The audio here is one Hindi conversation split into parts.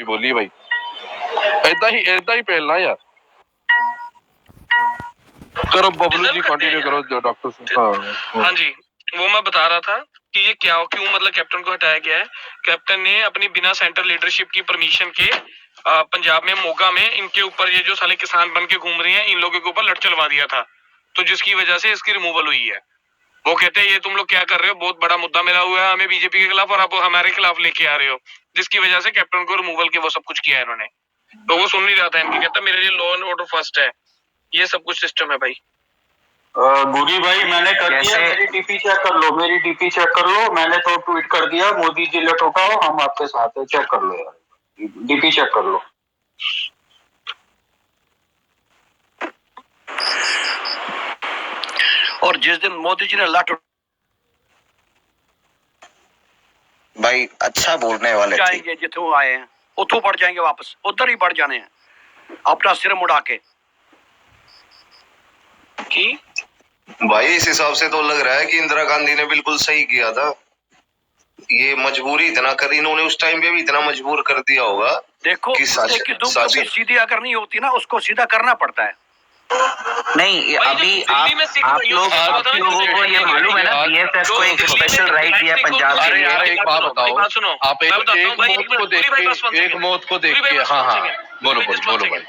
भी बोली भाई, ਏਦਾਂ ਹੀ पहलना यार। करो बबलू जी, कंटिन्यू करो जो डॉक्टर से। हाँ जी, वो मैं बता रहा था कि ये क्या क्यों मतलब कैप्टन को हटाया गया है। कैप्टन ने अपनी बिना सेंटर लीडरशिप की परमिशन के पंजाब में मोगा में इनके ऊपर ये जो साले किसान बन के घूम रहे हैं इन लोगों के ऊपर लठ चलवा दिया था, तो जिसकी वजह से इसकी रिमूवल हुई है। वो कहते हैं ये तुम लोग क्या कर रहे हो, बहुत बड़ा मुद्दा मिला हुआ है हमें बीजेपी के खिलाफ और आप हमारे खिलाफ लेके आ रहे हो, जिसकी वजह से कैप्टन को रिमूवल के वो सब कुछ किया है इन्होंने। तो वो सुन नहीं रहा था इनकी, कहता मेरे लिए लॉ एंड ऑर्डर फर्स्ट है, ये सब कुछ सिस्टम है भाई। गुरी भाई मैंने कर दिया, मेरी डीपी चेक कर लो, मेरी डीपी चेक कर लो, मैंने तो ट्वीट कर दिया मोदी जी लट उठाओ हम आपके साथ है, चेक कर लो यार, डीपी चेक कर लो। और जिस दिन मोदी जी ने लट भाई अच्छा बोलने वाले जाएंगे जिथे वो आए हैं उतो बढ़ जाएंगे, वापस उधर ही बढ़ जाने हैं अपना सिर मुड़ा के। की भाई इस हिसाब से तो लग रहा है कि इंदिरा गांधी ने बिल्कुल सही किया था, ये मजबूरी इतना कर, इन्होंने उस टाइम पे भी इतना मजबूर कर दिया होगा। देखो कभी सीधी अगर नहीं होती ना उसको सीधा करना पड़ता है। नहीं अभी आप लोगों को ये मालूम है ना बीएसएफ को एक स्पेशल राइट दिया पंजाब के लिए। यार एक बात बताओ, आप एक मौत को देख के हाँ बोलो भाई।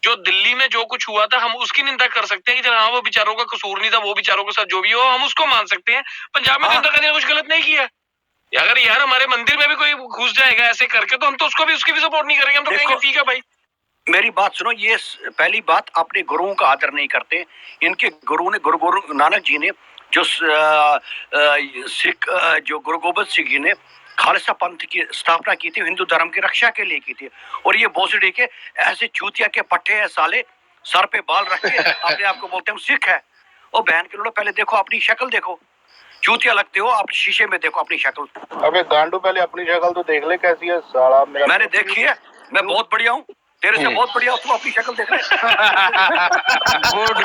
जो दिल्ली में जो कुछ हुआ था हम उसकी निंदा कर सकते हैं कि हाँ वो बेचारों का कसूर नहीं था, वो बेचारों के साथ जो भी हो हम उसको मान सकते हैं। पंजाब में इंदिरा गांधी ने कुछ गलत नहीं किया। अगर यार हमारे मंदिर में भी कोई घुस जाएगा ऐसे करके तो हम तो उसको भी उसकी भी सपोर्ट नहीं करेंगे, हम तो कहेंगे ठीक है भाई। मेरी बात सुनो, ये पहली बात अपने गुरुओं का आदर नहीं करते। इनके गुरु ने गुरु नानक जी ने जो सिख जो गुरु गोबिंद सिंह जी ने खालसा पंथ की स्थापना की थी, हिंदू धर्म की रक्षा के लिए की थी। और ये भोसड़ी के ऐसे चूतिया के पट्टे हैं साले, सर पे बाल रख के अपने आप को बोलते हैं सिख है। और बहन के लोग पहले देखो अपनी शक्ल देखो, चूतिया लगते हो आप, शीशे में देखो अपनी शक्ल। अबे गांडू पहले अपनी शक्ल तो देख ले कैसी है साला। मैंने देखी है, मैं बहुत बढ़िया हूँ, तेरे से बहुत बढ़िया, तू अपनी शक्ल देख रहे। गुड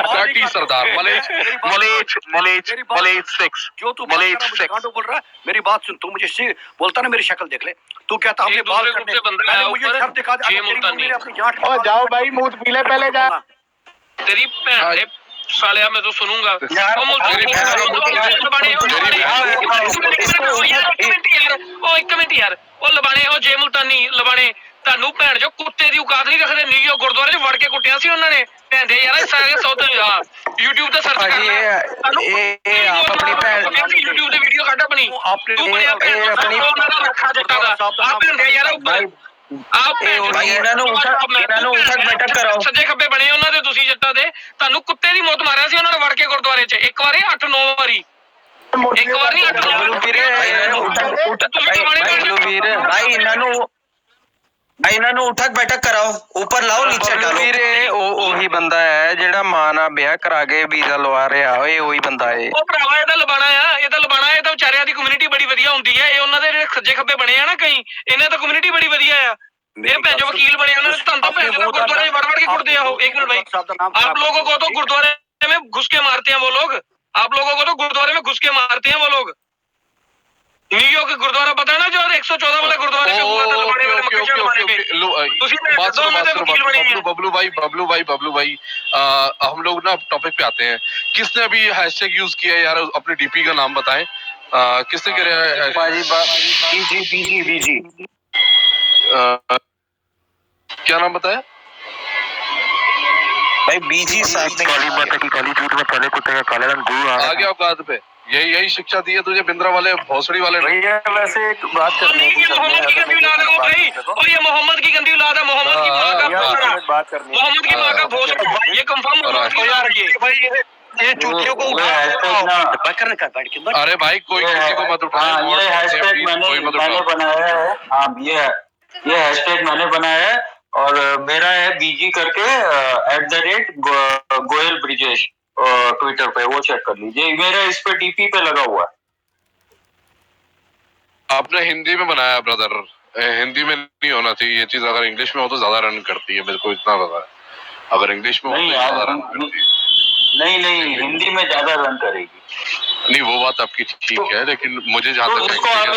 काटी सरदार मलेच सिक्स जो तू गांडू बोल रहा है, मेरी बात सुन, तू मुझे बोलता ना मेरी शक्ल देख ले, तू कहता हमने बाल करने, पहले मुझे शर्त दिखा दे अपनी जांच। ओ जाओ भाई मुंह पीले पहले जा। तेरी भैन सालिया मैं तो सुनूंगा यार। एक मिनट यार ਉਹ ਲਬਾਣੇ ਉਹ ਜੇ ਮੁਲਤਾਨੀ ਲਬਾਣੇ ਤੁਹਾਨੂੰ ਭੈਣ ਜੋ ਕੁੱਤੇ ਦੀ ਔਕਾਤ ਨਹੀਂ ਰੱਖਦੇ, ਨਿਊਯਾਰਕ ਗੁਰਦੁਆਰੇ 'ਚ ਵੜ ਕੇ ਕੁੱਟਿਆ ਸੀ ਉਹਨਾਂ ਨੇ ਭੈਣ ਦੇ ਯਾਰ ਸਾਰੇ ਸੌਦੇ YouTube ਤੇ ਸਰਚ ਕਰਨਾ। ਇਹ ਆਪ ਆਪਣੀ ਭੈਣ YouTube ਤੇ ਵੀਡੀਓ ਕੱਢ ਆਪਣੀ ਤੂੰ ਬਣਿਆ ਆਪਣੀ ਉਹਨਾਂ ਦਾ ਰੱਖਾ ਜੱਟਾ ਦਾ ਆ ਭੈਣ ਦੇ ਯਾਰ ਉੱਪਰ ਆਪ ਇਹਨਾਂ ਨੂੰ ਉਠਕ ਬੈਠਕ ਕਰਾਓ। ਸੱਜੇ ਖੱਬੇ ਬਣੇ ਉਹਨਾਂ ਦੇ ਤੁਸੀਂ ਜੱਟਾਂ ਦੇ, ਤੁਹਾਨੂੰ ਕੁੱਤੇ ਦੀ ਮੌਤ ਮਾਰਿਆ ਸੀ ਉਹਨਾਂ ਨੇ ਵੜ ਕੇ ਗੁਰਦੁਆਰੇ 'ਚ, ਇੱਕ ਵਾਰੀ 8-9 ਵਾਰੀ, ਇੱਕ ਵਾਰ ਨਹੀਂ 8-9 भाई इन्हों उठक बैठक कराओ, ऊपर लाओ नीचे डालो। ਵੀਰੇ ਉਹੀ ਬੰਦਾ ਹੈ ਜਿਹੜਾ ਮਾਂ ਨਾਲ ਵਿਆਹ ਕਰਾ ਕੇ ਵੀਜ਼ਾ ਲਵਾ ਰਿਹਾ, ਇਹ ਉਹੀ ਬੰਦਾ ਹੈ। ਉਹ ਭਰਾਵਾ ਇਹਦਾ ਲਬਾਣਾ ਆ, ਇਹਦਾ ਲਬਾਣਾ, ਇਹ ਤਾਂ ਵਿਚਾਰਿਆਂ ਦੀ ਕਮਿਊਨਿਟੀ ਬੜੀ ਵਧੀਆ ਹੁੰਦੀ ਹੈ। ਇਹ ਉਹਨਾਂ ਦੇ ਜਿਹੜੇ ਸੱਜੇ ਖੱਬੇ ਬਣੇ ਆ ਨਾ ਕਈ, ਇਹਨਾਂ ਦਾ ਕਮਿਊਨਿਟੀ ਬੜੀ ਵਧੀਆ ਆ। ਇਹ ਭੈਣੋ ਵਕੀਲ ਬਣੇ ਉਹਨਾਂ ਨੇ ਧੰਦਾ ਭੈਣ ਦੇ ਗੁਰਦੁਆਰੇ ਵੜ ਕੇ ਕੁੱਟਦੇ ਆ ਉਹ। एक मिनट भाई, आप लोगों को तो गुरुद्वारे में घुस के मारते हैं वो लोग, आप लोगों को तो गुरुद्वारे में घुस के मारते हैं वो लोग। न्यूयॉर्क गुरुद्वारा पता है ना जो 114 वाला गुरुद्वारे में हुआ था लबाने वाले मक्के जमाने में। बबलू भाई हम लोग ना टॉपिक पे आते हैं। किसने अभी हैशटैग यूज किया है यार, अपने डीपी का नाम बताएं। किसने किया है? बीजी क्या नाम बताया भाई? बीजी साहब ने काली माता की काली दूध में काले कुत्ते का काला रंग दूध आ गया औकात पे। यही शिक्षा दी है तुझे बिंद्रा वाले भोसड़ी वाले ने। भैया वैसे एक बात करनी है, मोहम्मद की गंदी औलाद है भाई, और ये मोहम्मद की गंदी औलाद है, मोहम्मद की मां का बात करनी है, मोहम्मद की मां का भोसड़ा, ये कंफर्म हो रहा है भाई। ये चूतियों को अरे भाई कोई किसी को मत उठा। ये हैशटैग मैंने बनाया है। हाँ ये हैशटैग मैंने बनाया है और मेरा है बीजी करके @गोयल ब्रिजेश ट्विटर पे, वो चेक कर लीजिए। मेरा इस पे डीपी पे लगा हुआ है। आपने हिंदी में बनाया ब्रदर, हिंदी में नहीं होना चाहिए ये चीज। अगर इंग्लिश में हो तो ज्यादा रन करती है, मेरे को इतना पता है। अगर इंग्लिश में हो तो ज्यादा रन करती है। नहीं हिंदी में ज्यादा रन करेगी। नहीं वो बात आपकी ठीक है, लेकिन मुझे जहाँ तक उसको आप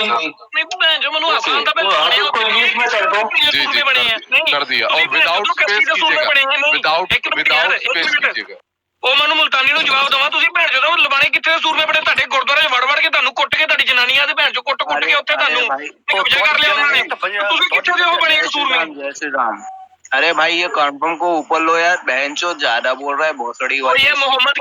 जो मनु आसान था पहले उसको इंग्लिश में कर दो। जी जी बने हैं नहीं कर दिया, और विदाउट स्पेस कीजिएगा, विदाउट स्पेस कीजिएगा। ਉਹ ਮੈਨੂੰ ਮੁਲਤਾਨੀ ਨੂੰ ਜਵਾਬ ਦਵਾ ਤੁਸੀਂ ਭੈਣ ਜਦੋਂ ਲਬਾਣੇ ਕਿੱਥੇ ਸੂਰਮੇ ਬੜੇ ਤੁਹਾਡੇ ਗੁਰਦੁਆਰੇ ਵੜ ਕੇ ਤੁਹਾਨੂੰ ਕੁੱਟ ਕੇ ਤੁਹਾਡੀ ਜਨਾਨੀਆਂ ਦੇ ਭੈਣ ਚੋਂ ਕੁੱਟ ਕੇ ਉੱਥੇ ਤੁਹਾਨੂੰ ਕਬਜ਼ਾ ਕਰ ਲਿਆ ਉਹਨਾਂ ਨੇ ਤੁਸੀਂ ਕਿੱਥੇ ਦੇ ਹੋ ਬਣੇ ਸੂਰਮੇ। जय श्री राम। अरे भाई ये कॉन्फर्म को ऊपर लो यार, बहन चो ज्यादा बोल रहा है भोसड़ी वाली। ये मोहम्मद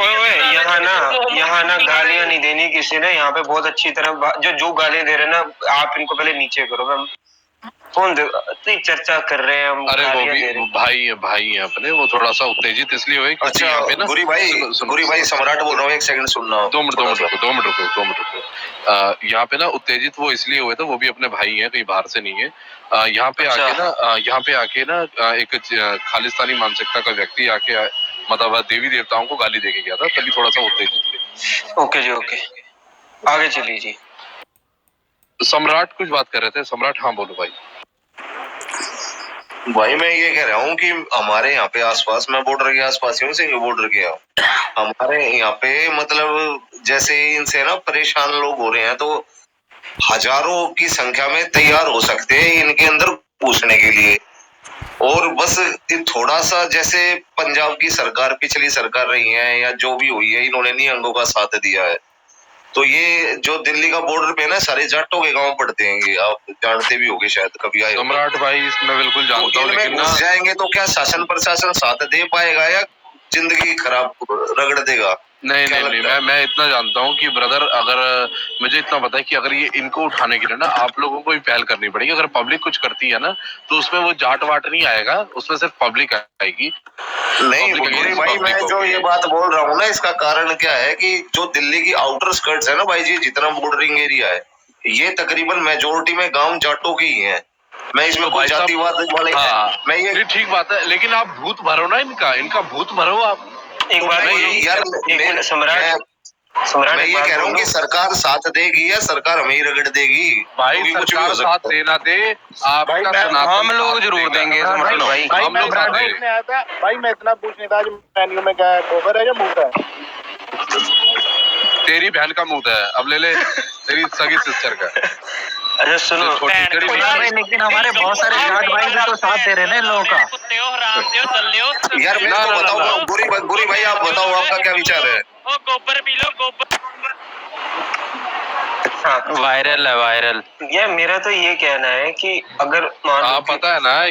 यहाँ ना गालियां नहीं देनी किसी ने, यहाँ पे बहुत अच्छी तरह जो गालियां दे रहे हैं ना आप इनको पहले नीचे करो। हम कौन चर्चा कर रहे हैं हम। अरे वो भी भाई है अपने, वो थोड़ा सा उत्तेजित इसलिए हुए क्योंकि अच्छा यहाँ पे ना गुरी भाई सम्राट बोल रहा हूँ, एक सेकंड सुनना। 2 मिनट रुको। यहाँ पे ना उत्तेजित वो इसलिए हुए थे, वो भी अपने भाई हैं, कहीं बाहर से नहीं है। यहाँ पे आके ना एक खालिस्तानी मानसिकता का व्यक्ति आके मतलब देवी देवताओं को गाली देके गया था, तभी थोड़ा सा उत्तेजित थे। ओके जी ओके, आगे चलिए जी। सम्राट कुछ बात कर रहे थे, सम्राट हाँ बोलो भाई। भाई मैं ये कह रहा हूँ कि हमारे यहाँ पे आसपास, मैं बॉर्डर के आसपास हूँ, से बॉर्डर के हमारे यहाँ पे मतलब जैसे इनसे ना परेशान लोग हो रहे हैं, तो हजारों की संख्या में तैयार हो सकते हैं इनके अंदर घुसने के लिए। और बस थोड़ा सा जैसे पंजाब की सरकार, पिछली सरकार रही है या जो भी हुई है, इन्होंने निहंगों का साथ दिया है, तो ये जो दिल्ली का बॉर्डर पे ना सारे जाटों के गांव पड़ते हैं, आप जानते भी होंगे शायद, कभी आए सम्राट भाई इसमें बिल्कुल जानता हूँ, लेकिन घुस जाएंगे तो क्या शासन प्रशासन साथ दे पाएगा या जिंदगी खराब रगड़ देगा? नहीं मैं इतना जानता हूँ कि ब्रदर, अगर मुझे इतना पता है कि अगर ये इनको उठाने के लिए ना आप लोगों को भी पहल करनी पड़ेगी। अगर पब्लिक कुछ करती है ना तो उसमें वो जाट वाट नहीं आएगा, उसमें सिर्फ पब्लिक आएगी। नहीं भाई मैं जो ये बात बोल रहा हूँ ना, इसका कारण क्या है कि जो दिल्ली की आउटर स्कर्ट्स है ना भाई जी, जितना बॉर्डरिंग एरिया है, ये तकरीबन मेजोरिटी में गांव जाटों के ही हैं। मैं इसमें कोई जातिवाद वाले मैं ये ठीक बात है, लेकिन आप भूत भरो ना इनका भूत भरो आप। एक बार यार सम्राट मैं ये कह रहा हूँ कि सरकार साथ देगी या सरकार हमें ही रगड़ देगी? भाई सरकार साथ देना दे, हम लोग जरूर देंगे सम्राट भाई। हम लोग साथ दे। भाई मैं इतना पूछने था, मेन्यू में क्या है, गोबर है या मूंग है? तेरी बहन का मुंह है, अब ले तेरी सगी सिस्टर का। अच्छा सुनो, लेकिन हमारे बहुत सारे जाट भाई भी तो साथ दे रहे हैं लोगों का। यार मेरे को बताओ गुरी भाई आप बताओ आपका क्या विचार है? गोबर पी लो, गोबर। वायरल है वायरल। ये मेरा तो ये कहना है कि अगर आप पता है ना,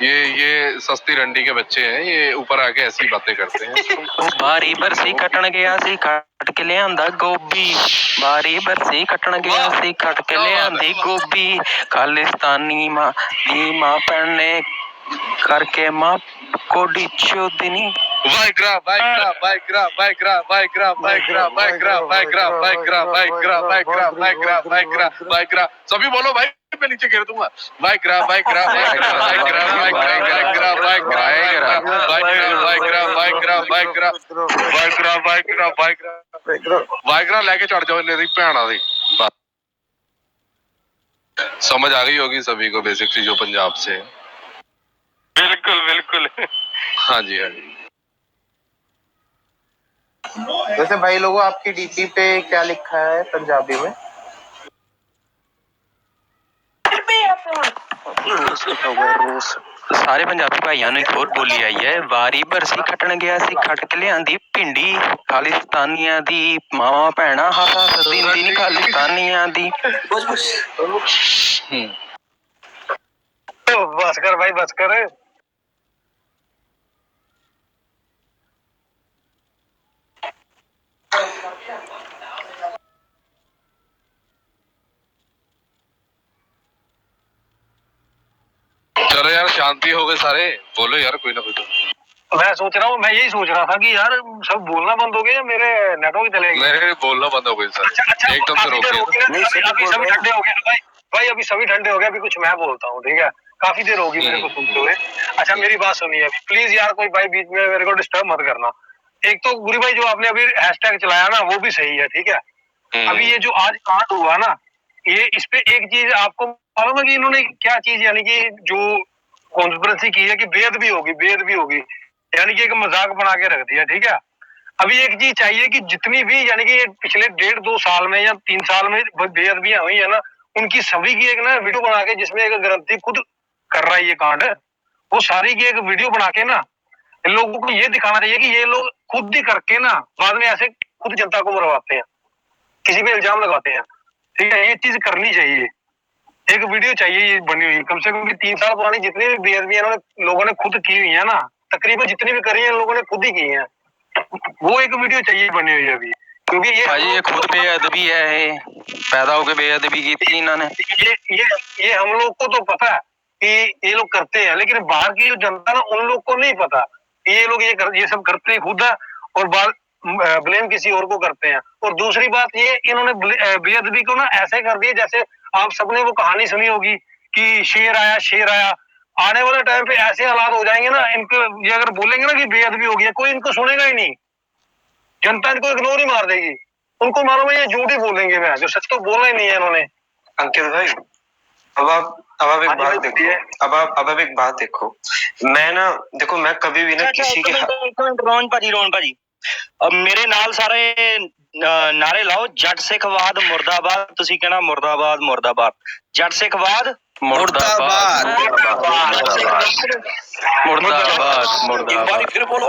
ये सस्ती रंडी के बच्चे हैं, ये ऊपर आके ऐसी बातें करते हैं। बारी बरसी कटन गया सी खट के ले आंदा गोभी, बारी बरसी कटन गया सी खट के ले आंदी गोभी, खालिस्तानी माँ दी माँ पहने करके माँ कोडी चोदनी। वाइग्रा सभी बोलो भाई, मैं नीचे गिर दूंगा। वाइग्रा लेके चढ़ जाओ मेरी भैन दी। समझ आ गई होगी सभी को बेसिक चीज जो पंजाब से। बिल्कुल। हाँ जी। वैसे भाई लोगों, आपकी डीपी पे क्या लिखा है पंजाबी में? सारे पंजाबी भाइयों ने एक और बोली आई है, वारी बरसी खटन गया सी खट के लियांदी भिंडी, खालिस्तानियां दी मावा भैणा हासा सदिंदी नी खालिस्तानियां दी। बस कर भाई बस कर। चलो यार शांति हो गए सारे, बोलो यार कोई ना कोई तो। मैं सोच रहा हूँ, मैं यही सोच रहा था कि यार सब बोलना बंद हो गया या मेरे नेटवर्क चले गए? नहीं बोलना बंद हो गई सर, एकदम से रोक दिया। अभी सभी ठंडे हो गए भाई, अभी सभी ठंडे हो गए। अभी कुछ मैं बोलता हूँ, ठीक है? काफी देर होगी मेरे को सुनते हुए। अच्छा मेरी बात सुनिए अभी प्लीज यार, कोई भाई बीच में मेरे को डिस्टर्ब मत करना। एक तो गुरु भाई जो आपने अभी हैशटैग चलाया ना, वो भी सही है, ठीक है? अभी ये जो आज कांड हुआ ना, ये इस पे एक चीज आपको मालूम है कि इन्होंने क्या चीज, यानी कि जो कॉन्स्पिरेसी की है कि बेद भी होगी, यानी कि एक मजाक बना के रख दिया, ठीक है? अभी एक चीज चाहिए कि जितनी भी यानी कि पिछले 1.5-2 साल में या 3 साल में बेअदबियां हुई है ना, उनकी सभी की एक ना वीडियो बना के, जिसमें एक ग्रंथी खुद कर रहा है ये कांड, वो सारी की एक वीडियो बना के ना इन लोगों को ये दिखाना चाहिए कि ये लोग खुद ही करके ना बाद में ऐसे खुद जनता को मरवाते हैं, किसी पे इल्जाम लगाते हैं। ठीक है, ये चीज करनी चाहिए। एक वीडियो चाहिए ये बनी हुई, कम से कम 3 साल पुरानी जितनी भी बेअदबियां लोगों ने खुद की हुई है ना, तकरीबन जितनी भी करी है इन लोगों ने खुद ही की है, वो एक वीडियो चाहिए बनी हुई अभी, क्योंकि भाई ये खुद बेअदबी है, ये पैदा होके बेअदबी की थी इन्होंने। ये हम लोग को तो पता है कि ये लोग करते हैं, लेकिन बाहर की जो जनता ना उन लोग को नहीं पता कि ये लोग ये सब करते खुद है और बाद ब्लेम किसी और को करते हैं। और दूसरी बात ये, इन्होंने बेअदबी को ना ऐसे कर दिया जैसे आप सबने वो कहानी सुनी होगी कि शेर आया। आने वाले टाइम पे ऐसे हालात हो जाएंगे ना, इनको ये अगर बोलेंगे ना कि बेअदबी हो गई, कोई इनको सुनेगा ही नहीं, जनता इनको इग्नोर ही मार देगी। उनको मालूम है ये झूठ ही बोलेंगे, मैं जो सच तो बोलना ही नहीं है इन्होंने। अंकित भाई, अब आप एक बात देखो, अब आप एक बात देखो, मैं ना देखो, मैं कभी भी ना किसी के रोहन भाजी अब मेरे नाल सारे नारे लाओ, जट सिखवाद मुर्दाबाद। तुसी कहना मुर्दाबाद, जट सिखवाद मुर्दाबाद, एक बार फिर बोलो,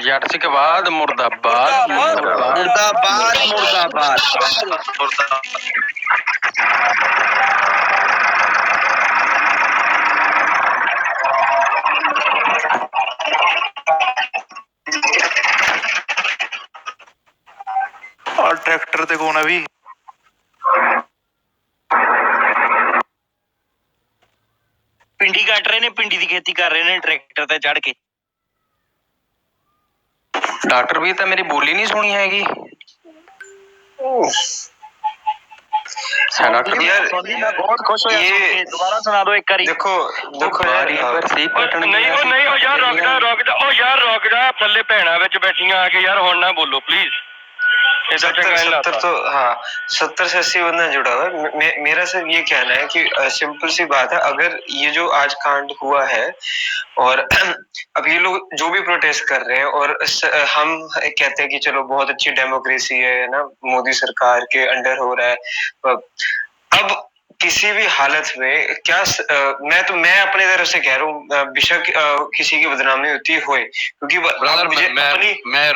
जट सिखवाद मुर्दाबाद। और ट्रैक्टर ते कौन अभी पिंडी कट रहे ने, पिंडी की खेती कर रहे ने ट्रैक्टर ते चढ़ के। डॉक्टर भी तो मेरी बोली नहीं सुनी हैगी। मैं बहुत खुश हो ये दोबारा सुना दो एक बारी। देखो यार, नहीं ओ यार रुक जा ओ यार रुक जा, थल्ले भैणा विच बैठियां आके यार हुण ना बोलो प्लीज। 70 तो हाँ 70 से 80 बंदा जुड़ा हुआ है। मेरा सिर्फ ये कहना है कि सिंपल सी बात है, अगर ये जो आज कांड हुआ है और अब ये लोग जो भी प्रोटेस्ट कर रहे हैं और हम कहते हैं कि चलो बहुत अच्छी डेमोक्रेसी है ना, मोदी सरकार के अंडर हो रहा है, अब किसी भी हालत में क्या मैं अपने तरफ से कह रहा हूँ, बेशक किसी की बदनामी होती होए, क्योंकि मुझे मैं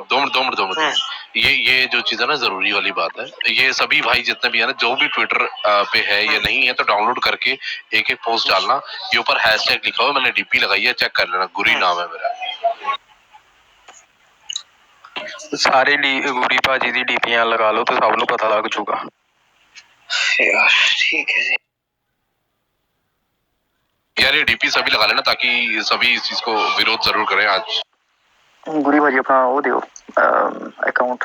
दो मिनट ये जो चीज है ना, जरूरी वाली बात है, ये सभी भाई जितने भी है ना, जो भी ट्विटर पे है ये नहीं है तो डाउनलोड करके एक पोस्ट डालना, ये ऊपर हैशटैग लिखा हुआ, मैंने डीपी लगाई है, चेक कर लेना, गुरी नाम है मेरा। सारे गुरी भाजी दी डीपियां लगा लो तो सबनों पता लग चुका यार। ठीक है यार, ये डीपी सभी लगा लेना ताकि सभी इस चीज को विरोध जरूर करें आज। गुरी भाजी अपना वो दियो अकाउंट।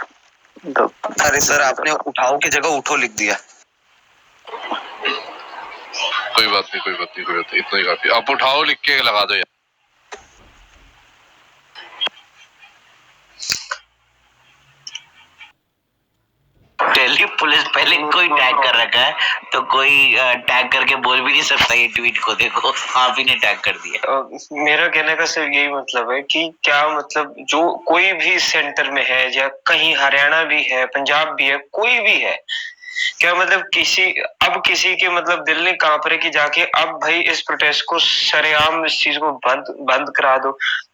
अरे सर, आपने उठाओ की जगह उठो लिख दिया। कोई बात नहीं, इतना ही काफी। आप उठाओ लिख के लगा दो यार। दिल्ली पुलिस पहले कोई टैग कर रखा है तो कोई टैग करके बोल भी नहीं सकता ये ट्वीट को, देखो आप ही ने टैग कर दिया। मेरा कहने का सिर्फ यही मतलब है कि क्या मतलब जो कोई भी सेंटर में है या कहीं हरियाणा भी है, पंजाब भी है, कोई भी है, क्या मतलब किसी के मतलब दिल नहीं कांप रहे कि जाके अब भाई इस प्रोटेस्ट को सरेआम इस चीज को बंद करा दो,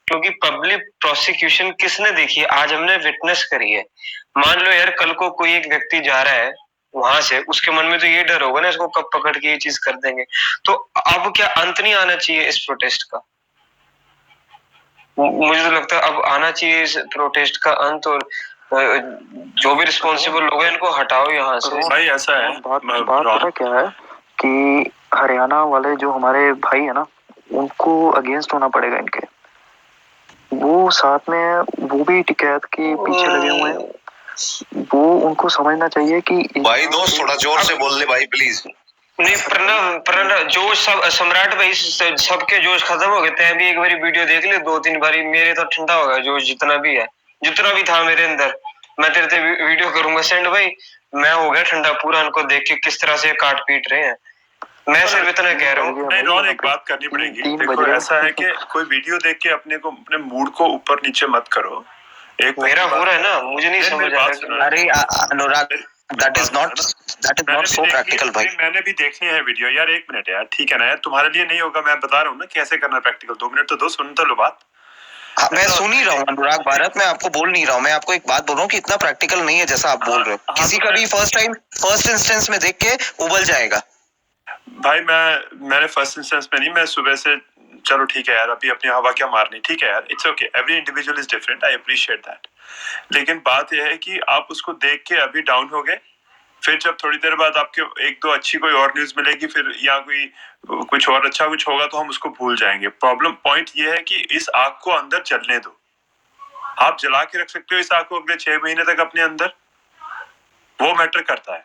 क्योंकि पब्लिक प्रोसिक्यूशन किसने देखी है, आज हमने विटनेस करी है। मान लो यार कल को कोई एक व्यक्ति जा रहा है वहां से, उसके मन में तो ये डर होगा ना इसको कब पकड़ के ये चीज कर देंगे, तो अब क्या अंत नहीं आना चाहिए इस प्रोटेस्ट का? मुझे तो लगता है अब आना चाहिए इस प्रोटेस्ट का अंत, और जो भी रिस्पॉन्सिबल लोग हैं इनको हटाओ यहाँ से। भाई ऐसा है, बात पता क्या है कि हरियाणा वाले जो हमारे भाई है ना, उनको अगेंस्ट होना पड़ेगा इनके। वो साथ में वो भी टिकैत के पीछे लगे हुए हैं, वो उनको समझना चाहिए कि भाई दोस्त थोड़ा जोर से बोल ले भाई प्लीज। नहीं प्रणव जोश सब सम्राट भाई सबके जोश खत्म हो गए थे। अभी एक बारी वीडियो देख ले 2-3 बारी, मेरे तो ठंडा हो गया जोश, जितना भी था मेरे अंदर। मैं तेरे से वीडियो करूंगा सेंड भाई, मैं हो गया ठंडा पूरा, उनको देख के किस तरह से काट पीट रहे हैं। मैं सिर्फ इतना कह रहा हूँ। नहीं रोहन, एक बात करनी पड़ेगी। 3 बज देखो रहे हैं। ऐसा है कि कोई वीडियो देख के अपने मूड को ऊपर नीचे मत करो। एक मेरा हो रहा है ना, मुझे नहीं समझ आ रहा। अरे अनुराग, that is not so practical भाई। मैंने भी देखनी है वीडियो यार। 1 मिनट यार, ठीक है ना यार, तुम्हारे लिए नहीं होगा, मैं बता रहा हूँ ना कैसे करना प्रैक्टिकल। 2 मिनट तो दो, सुन तो लो बात। हाँ, मैं सुन ही रहा हूँ अनुराग भारत, मैं आपको बोल नहीं रहा हूँ। मैं आपको एक बात बोल रहा हूँ कि इतना प्रैक्टिकल नहीं है जैसा आप बोल रहे हो। किसी का भी फर्स्ट इंस्टेंस में देख के उबल जाएगा भाई। मैंने फर्स्ट इंस्टेंस में नहीं, मैं सुबह से, चलो ठीक है यार, अभी अपनी हवा क्या मारनी, ठीक है यार, it's okay, every individual is different, I appreciate that. लेकिन बात यह है कि आप उसको देख के अभी डाउन हो गए, फिर जब थोड़ी देर बाद आपके 1-2 अच्छी कोई और न्यूज मिलेगी, फिर या कोई कुछ और अच्छा कुछ होगा तो हम उसको भूल जाएंगे। प्रॉब्लम पॉइंट ये है कि इस आग को अंदर जलने दो। आप जला के रख सकते हो इस आग को अगले 6 महीने तक अपने अंदर, वो मैटर करता है।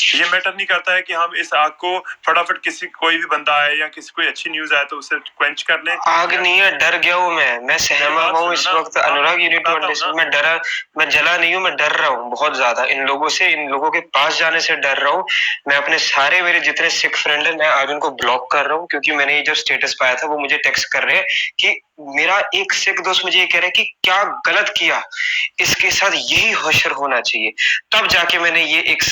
ये मैटर नहीं करता है कि हम इस आग को फटाफट किसी कोई भी बंदा आए या किसी कोई अच्छी न्यूज आए तो उसे क्वेंच कर ले। आग नहीं है, डर गया हूँ मैं सहमा हूँ इस वक्त अनुराग। यू नीड टू अंडरस्टैंड, मैं जला नहीं हूँ, मैं डर रहा हूँ बहुत ज्यादा इन लोगों से, इन लोगों के पास जाने से डर रहा हूँ। मैं अपने सारे मेरे जितने सिख फ्रेंड है, मैं आज उनको ब्लॉक कर रहा हूँ, क्योंकि मैंने ये जो स्टेटस पाया था वो मुझे टेक्स्ट कर रहे हैं कि मेरा एक सिख दोस्त मुझे ये कह रहा है कि क्या गलत किया, इसके साथ यही हशर होना चाहिए। तब जाके मैंने ये एक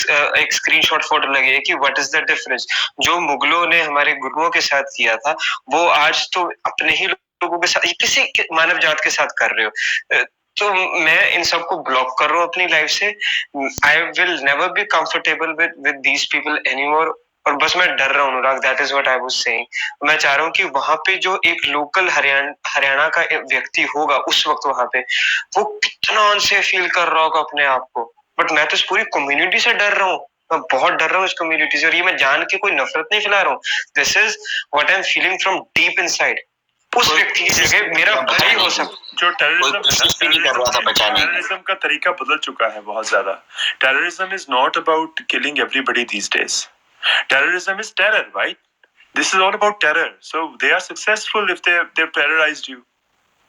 स्क्रीनशॉट फोटो लगी है कि व्हाट इज द डिफरेंस। जो मुगलों ने हमारे गुरुओं के साथ किया था वो आज तो अपने ही लोगों के साथ, किसी मानव जात के साथ कर रहे हो। तो मैं इन सबको ब्लॉक कर रहा हूँ अपनी लाइफ से। I will never be comfortable with these people anymore. और बस मैं डर रहा हूँ Anurag, that is what I was saying. मैं चाह रहा हूँ कि वहां पे जो एक लोकल हरियाणा का एक व्यक्ति होगा उस वक्त वहां पे, वो कितना अनसेफ फील कर रहा होगा अपने आप को। बट मैं तो इस पूरी कम्युनिटी से डर रहा हूँ, मैं बहुत डर रहा हूँ इस कम्युनिटी से। और ये मैं जान के कोई नफरत नहीं फैला रहा हूँ, this is what I am feeling from deep inside. उस व्यक्ति की जगह मेरा भाई हो सकता। जो टेररिज्म का तरीका बदल चुका है बहुत ज्यादा। Terrorism is not about killing everybody these days. Terrorism is terror, right? This is all about terror. So they are successful if they've terrorized you.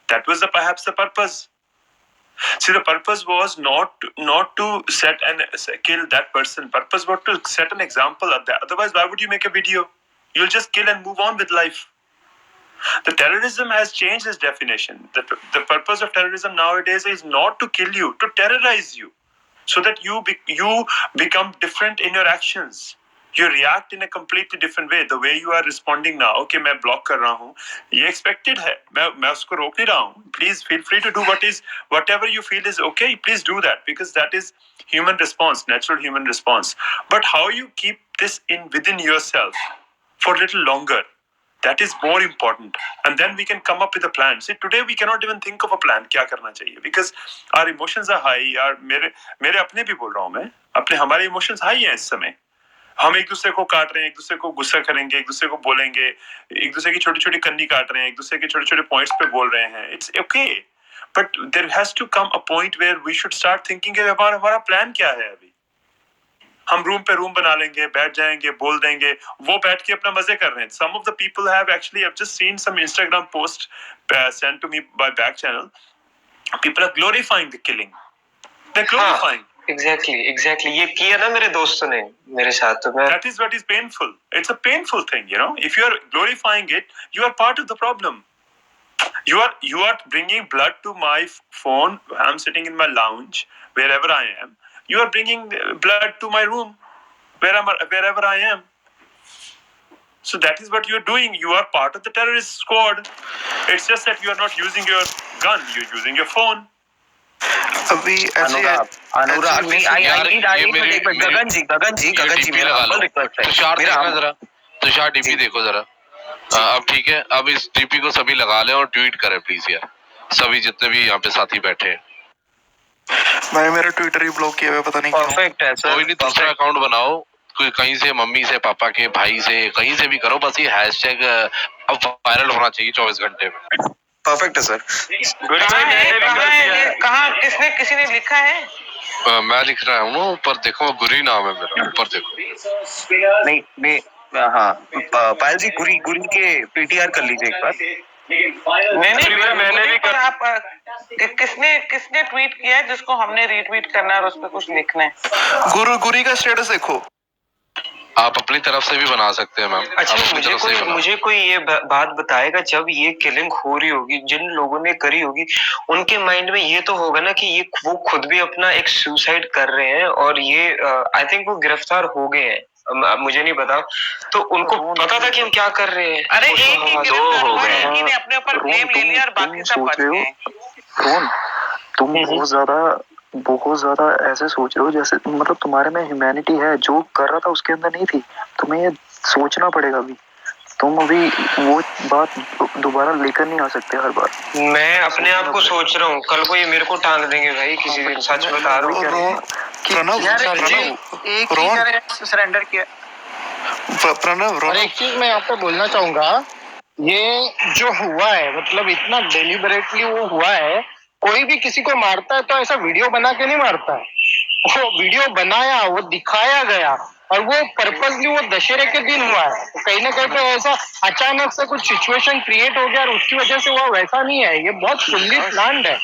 That was perhaps the purpose. See, the purpose was not to kill that person. Purpose was to set an example of that. Otherwise, why would you make a video? You'll just kill and move on with life. The terrorism has changed its definition. The purpose of terrorism nowadays is not to kill you, to terrorize you, so that you become different in your actions. You react in a completely different way. The way you are responding now, okay, मैं block कर रहा हूँ, ये expected है, मैं उसको रोक नहीं रहा हूँ. Please feel free to do whatever you feel is okay. Please do that, because that is human response, natural human response. But how you keep this within yourself for a little longer, that is more important. And then we can come up with a plan. See, today we cannot even think of a plan. क्या करना चाहिए? Because our emotions are high. मेरे अपने भी बोल रहा हूँ मैं, हमारे emotions high हैं इस समय. हम एक दूसरे को काट रहे हैं, एक दूसरे को गुस्सा करेंगे, एक दूसरे को बोलेंगे, एक दूसरे की छोटी छोटी कन्नी काट रहे हैं, एक दूसरे के छोटे छोटे पॉइंट्स पे बोल रहे हैं. It's okay, but there has to come a point where we should start thinking हमारा प्लान क्या है. अभी हम रूम पे रूम बना लेंगे, बैठ जाएंगे, बोल देंगे, वो बैठ के अपना मजे कर रहे हैं. Some of the people have actually, I have just seen some Instagram post send to me by back channel. People are glorifying the killing, they are glorifying. Exactly. ये किया ना मेरे दोस्तों ने मेरे साथ, तो मैं. That is what is painful. It's a painful thing, you know. If you are glorifying it, you are part of the problem. You are bringing blood to my phone. I'm sitting in my lounge, wherever I am. You are bringing blood to my room, wherever I am. So that is what you are doing. You are part of the terrorist squad. It's just that you are not using your gun. You're using your phone. अभी अनुराग गगन जी लगा लो. तुषार डीपी देखो जरा. अब ठीक है, अब इस डीपी को सभी लगा लें और ट्वीट करें प्लीज यार, सभी जितने भी यहाँ पे साथी बैठे हैं. मैंने मेरा ट्विटर ही ब्लॉक किया हुआ, पता नहीं परफेक्ट है सर. कोई नहीं, दूसरा अकाउंट बनाओ, कोई कहीं से, मम्मी से, पापा के, भाई से, कहीं से भी करो, बस ये हैशटैग अब वायरल होना चाहिए 24 घंटे में. परफेक्ट है सर. कहाँ किसी ने लिखा है? मैं लिख रहा हूँ ऊपर देखो, गुरी नाम है मेरा, ऊपर देखो. नहीं हाँ, पायल जी गुरी के पीटीआर कर लीजिए एक बार. मैंने भी पर आप किसने ट्वीट किया है जिसको हमने रीट्वीट करना है और उस पर कुछ लिखना है? गुरी का स्टेटस देखो. आप अपनी तरफ से भी बना सकते हैं मैम। अच्छा, आप अपनी तरफ से ही बना मुझे कोई ये बात बताएगा, जब ये किलिंग हो रही होगी, जिन लोगों ने करी होगी, उनके माइंड में ये तो होगा ना कि ये वो खुद भी अपना एक सुसाइड कर रहे हैं, और ये आई थिंक वो गिरफ्तार हो गए हैं, मुझे नहीं पता, तो उनको पता था कि हम क्या कर रहे हैं। अरे एक ही गिरफ्तार हो हुआ, गए एक ही ने अपने ऊपर ब्लेम ले लिया और बाकी सब बच गए। रोहन, तुम बहुत ज्यादा ऐसे सोच रहे हो जैसे मतलब तुम्हारे में ह्यूमैनिटी है, जो कर रहा था उसके अंदर नहीं थी। तुम्हें ये सोचना पड़ेगा अभी, तुम अभी वो बात दोबारा लेकर नहीं आ सकते हर बार। मैं अपने आप को सोच रहा हूँ, कल को ये मेरे को टांग देंगे भाई किसी दिन, सच बता रहा हूँ। सरेंडर किया। और एक चीज मैं यहाँ पे बोलना चाहूंगा, ये जो हुआ है मतलब इतना डेलिबरेटली वो हुआ है। कोई भी किसी को मारता है तो ऐसा वीडियो बना के नहीं मारता है, वो वीडियो बनाया, वो दिखाया गया, और वो पर्पसली वो दशहरे के दिन हुआ है। तो कहीं ना कहीं पे ऐसा अचानक से कुछ सिचुएशन क्रिएट हो गया और उसकी वजह से वो वैसा नहीं है, ये बहुत फुल्ली प्लान्ड है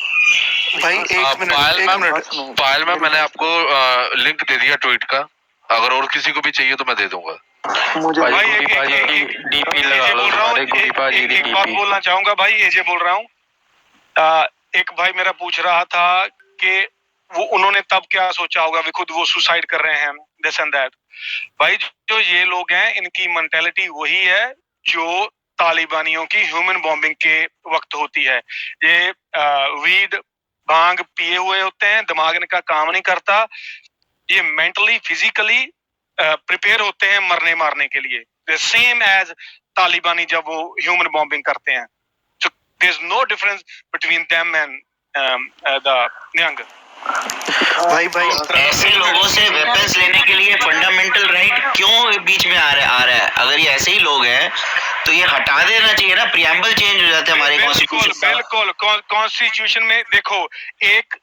भाई। पायल मैम, मैंने आपको लिंक दे दिया ट्वीट का, अगर और किसी को भी चाहिए तो मैं दे दूंगा। मुझे भाई डीपी लगा लो हमारे गुडी पाजी डी डीपी। एक बात बोलना चाहूंगा भाई, एजे बोल रहा हूँ। एक भाई मेरा पूछ रहा था कि वो उन्होंने तब क्या सोचा होगा, वे खुद वो सुसाइड कर रहे हैं, दिस एंड दैट। भाई जो ये लोग हैं, इनकी मेंटालिटी वही है जो तालिबानियों की ह्यूमन बॉम्बिंग के वक्त होती है। ये वीड भांग पिए हुए होते हैं, दिमाग इनका काम नहीं करता, ये मेंटली फिजिकली प्रिपेयर होते हैं मरने मारने के लिए, द सेम एज तालिबानी जब वो ह्यूमन बॉम्बिंग करते हैं। So there is no difference between them and the Nihang. भाई ऐसे लोगों से वेपन्स लेने के लिए फंडामेंटल राइट क्यों बीच में आ रहा है? अगर ये ऐसे ही लोग हैं तो ये हटा देना चाहिए ना, प्रियम्बल चेंज हो जाता है हमारे कॉन्स्टिट्यूशन। बिल्कुल कॉन्स्टिट्यूशन में देखो, एक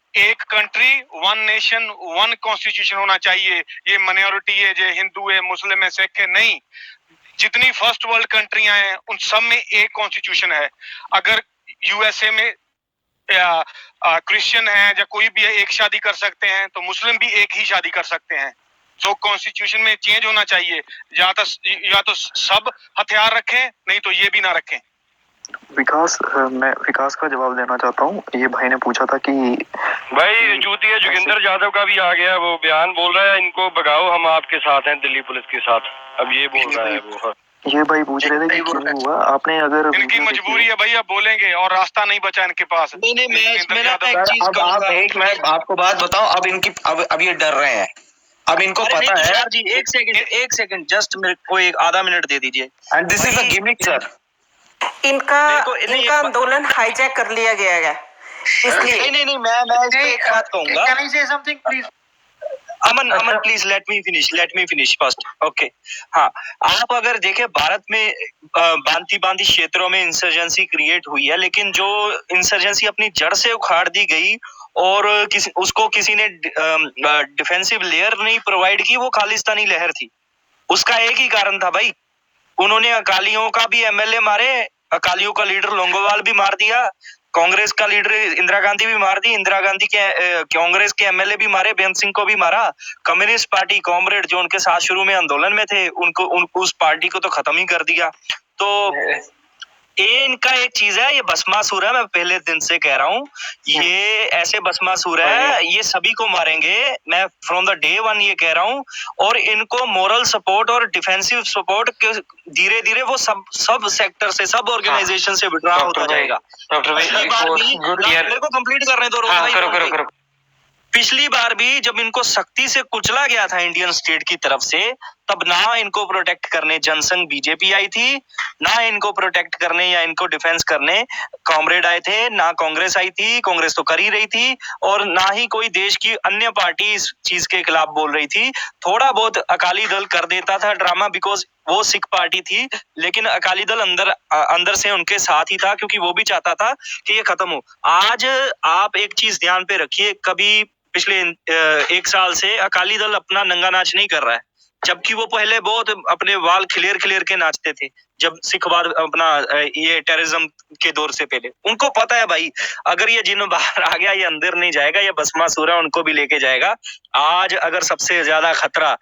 country one nation one constitution होना चाहिए। ये माइनॉरिटी है, जो हिंदू है, मुस्लिम है, सिख है, नहीं, जितनी फर्स्ट वर्ल्ड कंट्रियां हैं उन सब में एक कॉन्स्टिट्यूशन है। अगर यूएसए में क्रिश्चियन है या कोई भी है, एक शादी कर सकते हैं, तो मुस्लिम भी एक ही शादी कर सकते हैं। सो कॉन्स्टिट्यूशन में चेंज होना चाहिए, या तो सब हथियार रखें, नहीं तो ये भी ना रखें। मैं विकास का जवाब देना चाहता हूँ। ये भाई ने पूछा था कि भाई चूतिया जोगिंदर यादव का भी आ गया, वो बयान बोल रहा है इनको भगाओ, हम आपके साथ हैं, दिल्ली पुलिस के साथ। अब ये बोल रहा है वो। ये भाई पूछ रहे थे कि क्यों हुआ आपने, अगर इनकी मजबूरी है भैया, बोलेंगे और रास्ता नहीं बचा इनके पास। मैं आपको बात बताऊं, अब इनकी अब ये डर रहे हैं, अब इनको पता है जी। एक सेकंड जस्ट मेरे को एक आधा मिनट दे दीजिए। And this is a gimmick sir. इनका आंदोलन हाईजैक कर लिया गया है, इसलिए नहीं मैं इस पे एक बात कहूंगा। Can I say something please? Aman please let me finish first. Okay हाँ, आप अगर देखें भारत में बांती क्षेत्रों में इंसर्जेंसी क्रिएट हुई है, लेकिन जो इंसर्जेंसी अपनी जड़ से उखाड़ दी गई और उसको किसी ने डिफेंसिव लेयर नहीं प्रोवाइड की, वो खालिस्तानी लहर थी। उसका एक ही कारण था भाई, उन्होंने अकालियों का भी एमएलए मारे, अकालियों का लीडर लोंगोवाल भी मार दिया, कांग्रेस का लीडर इंदिरा गांधी भी मार दी, इंदिरा गांधी के कांग्रेस के एमएलए भी मारे, बेंत सिंह को भी मारा। कम्युनिस्ट पार्टी कॉमरेड जो उनके साथ शुरू में आंदोलन में थे, उस पार्टी को तो खत्म ही कर दिया। तो ये इनका एक चीज है, ये भस्मासुर है, मैं पहले दिन से कह रहा हूँ, ये ऐसे भस्मासुर है, ये सभी को मारेंगे, मैं फ्रॉम द डे वन ये कह रहा हूँ। और इनको मोरल सपोर्ट और डिफेंसिव सपोर्ट धीरे धीरे वो सब सेक्टर से, सब ऑर्गेनाइजेशन से विड्रॉ होता जाएगा। मेरे को कंप्लीट करने दो। पिछली बार भी जब इनको सख्ती से कुचला गया था इंडियन स्टेट की तरफ से, तब ना इनको प्रोटेक्ट करने जनसंघ बीजेपी आई थी, ना इनको प्रोटेक्ट करने या इनको डिफेंस करने कॉमरेड आए थे, ना कांग्रेस आई थी, कांग्रेस तो कर ही रही थी, और ना ही कोई देश की अन्य पार्टी इस चीज के खिलाफ बोल रही थी। थोड़ा बहुत अकाली दल कर देता था ड्रामा, बिकॉज वो सिख पार्टी थी, लेकिन अकाली दल अंदर से उनके साथ ही था, क्योंकि वो भी चाहता था कि ये खत्म हो। आज आप एक चीज ध्यान पे रखिए, कभी पिछले 1 साल से अकाली दल अपना नंगा नाच नहीं कर रहा है, जबकि वो पहले बहुत अपने बाल खिलेर के नाचते थे जब सिखवाद अपना ये टेररिज्म के दौर से पहले। उनको पता है भाई, अगर ये जिन बाहर आ गया ये अंदर नहीं जाएगा, ये भस्मासुर है, उनको भी लेके जाएगा। आज अगर सबसे ज्यादा खतरा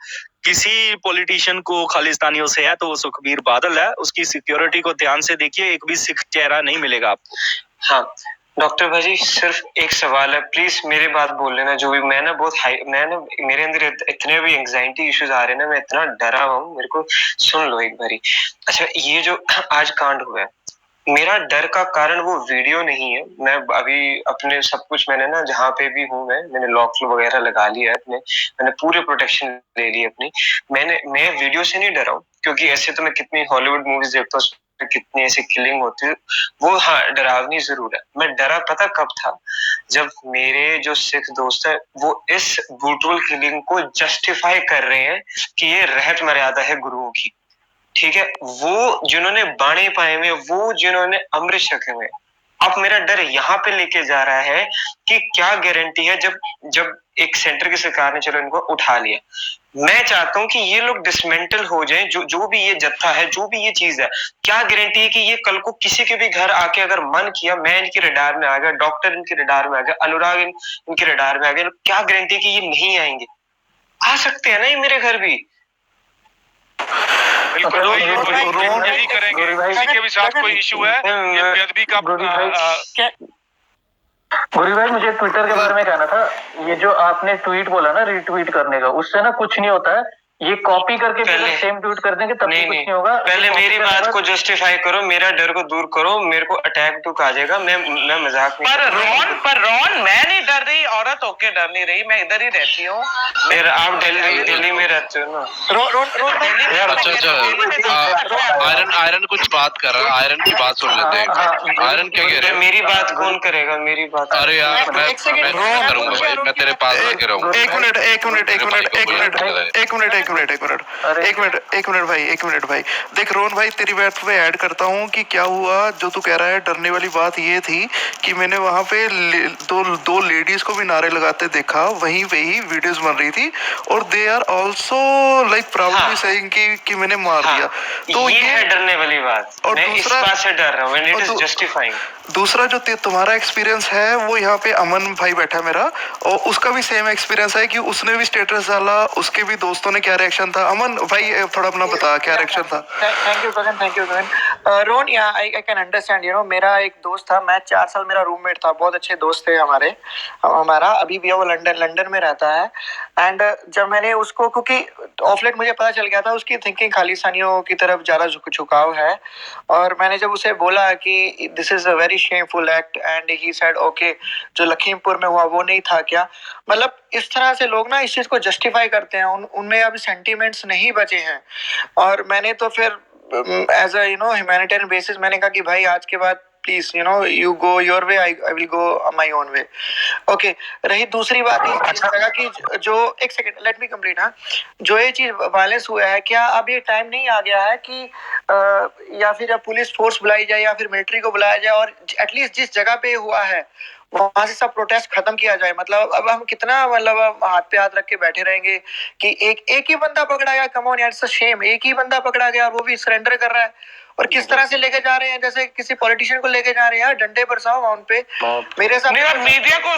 किसी पॉलिटिशियन को खालिस्तानियों से है तो वो सुखबीर बादल है। उसकी सिक्योरिटी को ध्यान से देखिए, एक भी सिख चेहरा नहीं मिलेगा आपको। हाँ डॉक्टर भाजी, सिर्फ एक सवाल है, प्लीज मेरी बात बोल लेना। जो भी मैं ना बहुत हाई, मैं ना मेरे अंदर इतने भी एंजाइटी इश्यूज आ रहे हैं ना, मैं इतना डरा हुआ हूँ, मेरे को सुन लो एक बारी। अच्छा, ये जो आज कांड हुआ है, मेरा डर का कारण वो वीडियो नहीं है। मैं अभी अपने सब कुछ मैंने ना जहाँ पे भी हूँ मैंने लॉक वगैरह लगा लिया है अपने, मैंने पूरे प्रोटेक्शन ले ली अपनी। मैं वीडियो से नहीं डरा हूँ, क्योंकि ऐसे तो मैं कितनी हॉलीवुड मूवीज देखता हूँ, कितनी ऐसी किलिंग होती है, वो हाँ डरावनी जरूर है। मैं डरा पता कब था, जब मेरे जो सिख दोस्त है वो इस ब्रूटल किलिंग को जस्टिफाई कर रहे हैं कि ये रहत मर्यादा है गुरुओं की, ठीक है। वो जिन्होंने बाणे पाए हुए, वो जिन्होंने अमृत छके हुए, अब मेरा डर यहाँ पे लेके जा रहा है कि क्या गारंटी है जब एक सेंटर की सरकार ने चलो इनको उठा लिया, मैं चाहता हूं कि ये लोग डिसमेंटल हो जाएं, जो भी ये जत्था है, जो भी ये चीज है, क्या गारंटी है कि ये कल को किसी के भी घर आके अगर मन किया, मैं इनके रडार में आ गया, डॉक्टर इनके रडार में आ गया, अनुराग इनके रडार में आ गया, क्या गारंटी है कि ये नहीं आएंगे? आ सकते हैं ना ये मेरे घर भी। बिल्कुल यही करेंगे। किसी के भी साथ कोई इशू है, ये बेअदबी का गुरी भाई, मुझे ट्विटर के बारे में कहना था। ये जो आपने ट्वीट बोला ना रीट्वीट करने का, उससे ना कुछ नहीं होता है। ये कॉपी करके सेम ट्वीट कर देंगे तब भी कुछ नहीं होगा। पहले मेरी बात को जस्टिफाई करो, मेरा डर को दूर करो। मेरे को अटैक टू आ जाएगा, मैं मजाक नहीं। पर रॉन मैं नहीं डर रही, औरत होके डर नहीं रही, मैं इधर ही रहती हूँ। फिर आप दिल्ली में रहते हो ना। अच्छा, आयरन कुछ बात कर रहा है, आयरन की बात सुन लेते हैं। आयरन क्या कह रहे हैं? मेरी बात कौन करेगा? मेरी बात अरे यार मैं करूंगा भाई, मैं तेरे पास आके रहूंगा। एक मिनट भाई, देख रोहन भाई, तेरी बात पे ऐड करता हूँ कि क्या हुआ। जो तू कह रहा है डरने वाली बात ये थी कि मैंने वहाँ पे दो लेडीज को भी नारे लगाते देखा, वहीं पे ही वीडियोस बन रही थी, और they are also like proudly saying कि मैंने मार दिया। तो ये है डरने वाली बात। और मैं इस बात से डर रहा हूँ, व्हेन इट इज जस्टिफाइंग। दूसरा जो तुम्हारा एक्सपीरियंस है, वो यहाँ पे अमन भाई बैठा मेरा, और उसका भी सेम एक्सपीरियंस है कि उसने भी स्टेटस डाला, उसके भी दोस्तों ने क्या रिएक्शन था। अमन भाई थोड़ा अपना बता, क्या रिएक्शन था? Thank you Gagan. Rohan, I can understand, मेरा एक दोस्त था, मैं 4 साल मेरा रूममेट था, बहुत अच्छे दोस्त थे हमारा अभी भी वो लंदन में रहता है। एंड जब मैंने उसको, क्योंकि ऑफ लेट मुझे पता चल गया था उसकी थिंकिंग खालिस्तानियों की तरफ ज़्यादा झुकाव है, और मैंने जब उसे बोला कि this is a very shameful act and he said okay, जो लखीमपुर में हुआ वो नहीं था क्या? मतलब इस तरह से लोग ना इस चीज को जस्टिफाई करते हैं, उनमें अभी सेंटीमेंट्स नहीं बचे हैं। और मैंने तो फिर एज अ ह्यूमैनिटेरियन बेसिस मैंने कहा कि भाई आज के बाद please you go your way, I will go my own way. Okay, रही दूसरी बात इस जगह की, जो एक सेकंड लेट मी कंप्लीट। हाँ, जो ये चीज वायलेंस हुआ है, क्या अब ये टाइम नहीं आ गया है कि या फिर अब पुलिस फोर्स बुलाई जाए या फिर मिलिट्री को बुलाया जाए, और एटलीस्ट जिस जगह पे हुआ है वहां से सब प्रोटेस्ट खत्म किया जाए? मतलब अब हम कितना हाथ पे हाथ रख के बैठे रहेंगे कि एक ही बंदा पकड़ा गया? कम ऑन यार, इट्स अ शेम। एक ही बंदा पकड़ा गया और वो भी सरेंडर कर रहा है, और किस तरह से लेके जा रहे हैं, जैसे किसी पॉलिटिशियन को लेके जा रहे हैं। डंडे बरसाओ उन पे। मेरे साथ मीडिया को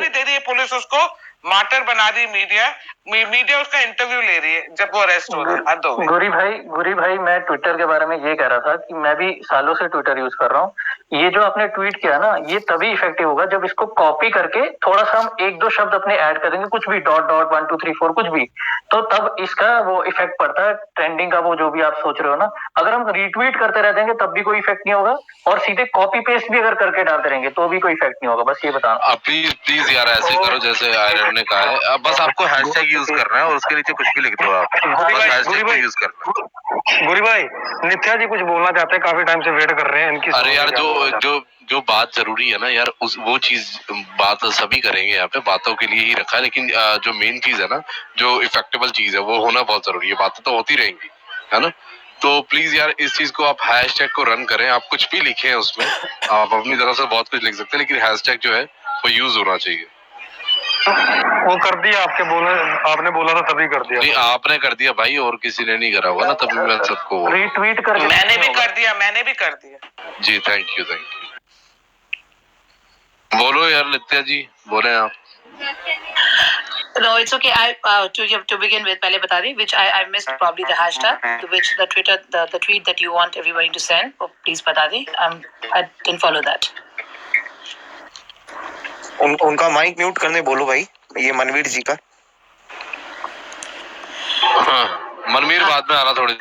दे दी पुलिस, उसको मार्टर बना दी मीडिया उसका इंटरव्यू ले रही है जब वो अरेस्ट हो रहा है। हद हो गई। गुरी भाई, मैं ट्विटर के बारे में ये कह रहा था कि मैं भी सालों से ट्विटर यूज कर रहा हूँ। ये जो आपने ट्वीट किया ना, ये तभी इफेक्टिव होगा जब इसको कॉपी करके थोड़ा सा हम 1-2 शब्द अपने ऐड कर देंगे, कुछ भी डॉट 1 2 3 4 कुछ भी, तो तब इसका वो इफेक्ट पड़ता है ट्रेंडिंग का, वो जो भी आप सोच रहे हो ना। अगर हम रीट्वीट करते रह देंगे तब भी कोई इफेक्ट नहीं होगा, और सीधे कॉपी पेस्ट भी अगर करके डालते रहेंगे तो भी कोई इफेक्ट नहीं होगा। बस ये बताना। प्लीज यार ऐसे करो जैसे आयरन ने कहा है, अब बस आपको हैशटैग यूज करना है और उसके नीचे कुछ भी लिख दो आप, बस हैशटैग यूज करना। गुरी भाई, नित्या जी कुछ बोलना चाहते हैं, काफी टाइम से वेट कर रहे हैं इनकी। अरे यार, जो बात जरूरी है ना यार, वो चीज बात सभी करेंगे यहाँ पे, बातों के लिए ही रखा है, लेकिन जो मेन चीज है ना, जो इफेक्टेबल चीज है, वो होना बहुत जरूरी है। बातें तो होती रहेंगी, है ना। तो प्लीज यार इस चीज को आप हैशटैग को रन करें, आप कुछ भी लिखें उसमें, आप अपनी तरफ से बहुत कुछ लिख सकते हैं, लेकिन हैशटैग जो है वो यूज होना चाहिए। वो कर दिया आपने बोला था तभी कर दिया। नहीं आपने कर दिया भाई, और किसी ने नहीं करा होगा ना, तभी मैं सबको रीट्वीट कर मैंने भी कर दिया। जी थैंक यू। बोलो यार नित्या जी, बोले आप। No, it's okay. To begin with, पहले बता दें, which I missed probably the hashtag, which the tweet that you want everybody to send. Oh, please बता दें. I didn't follow that. उनका माइक म्यूट करने बोलो भाई, ये मनवीर जी का। मनवीर बाद में आना थोड़ी।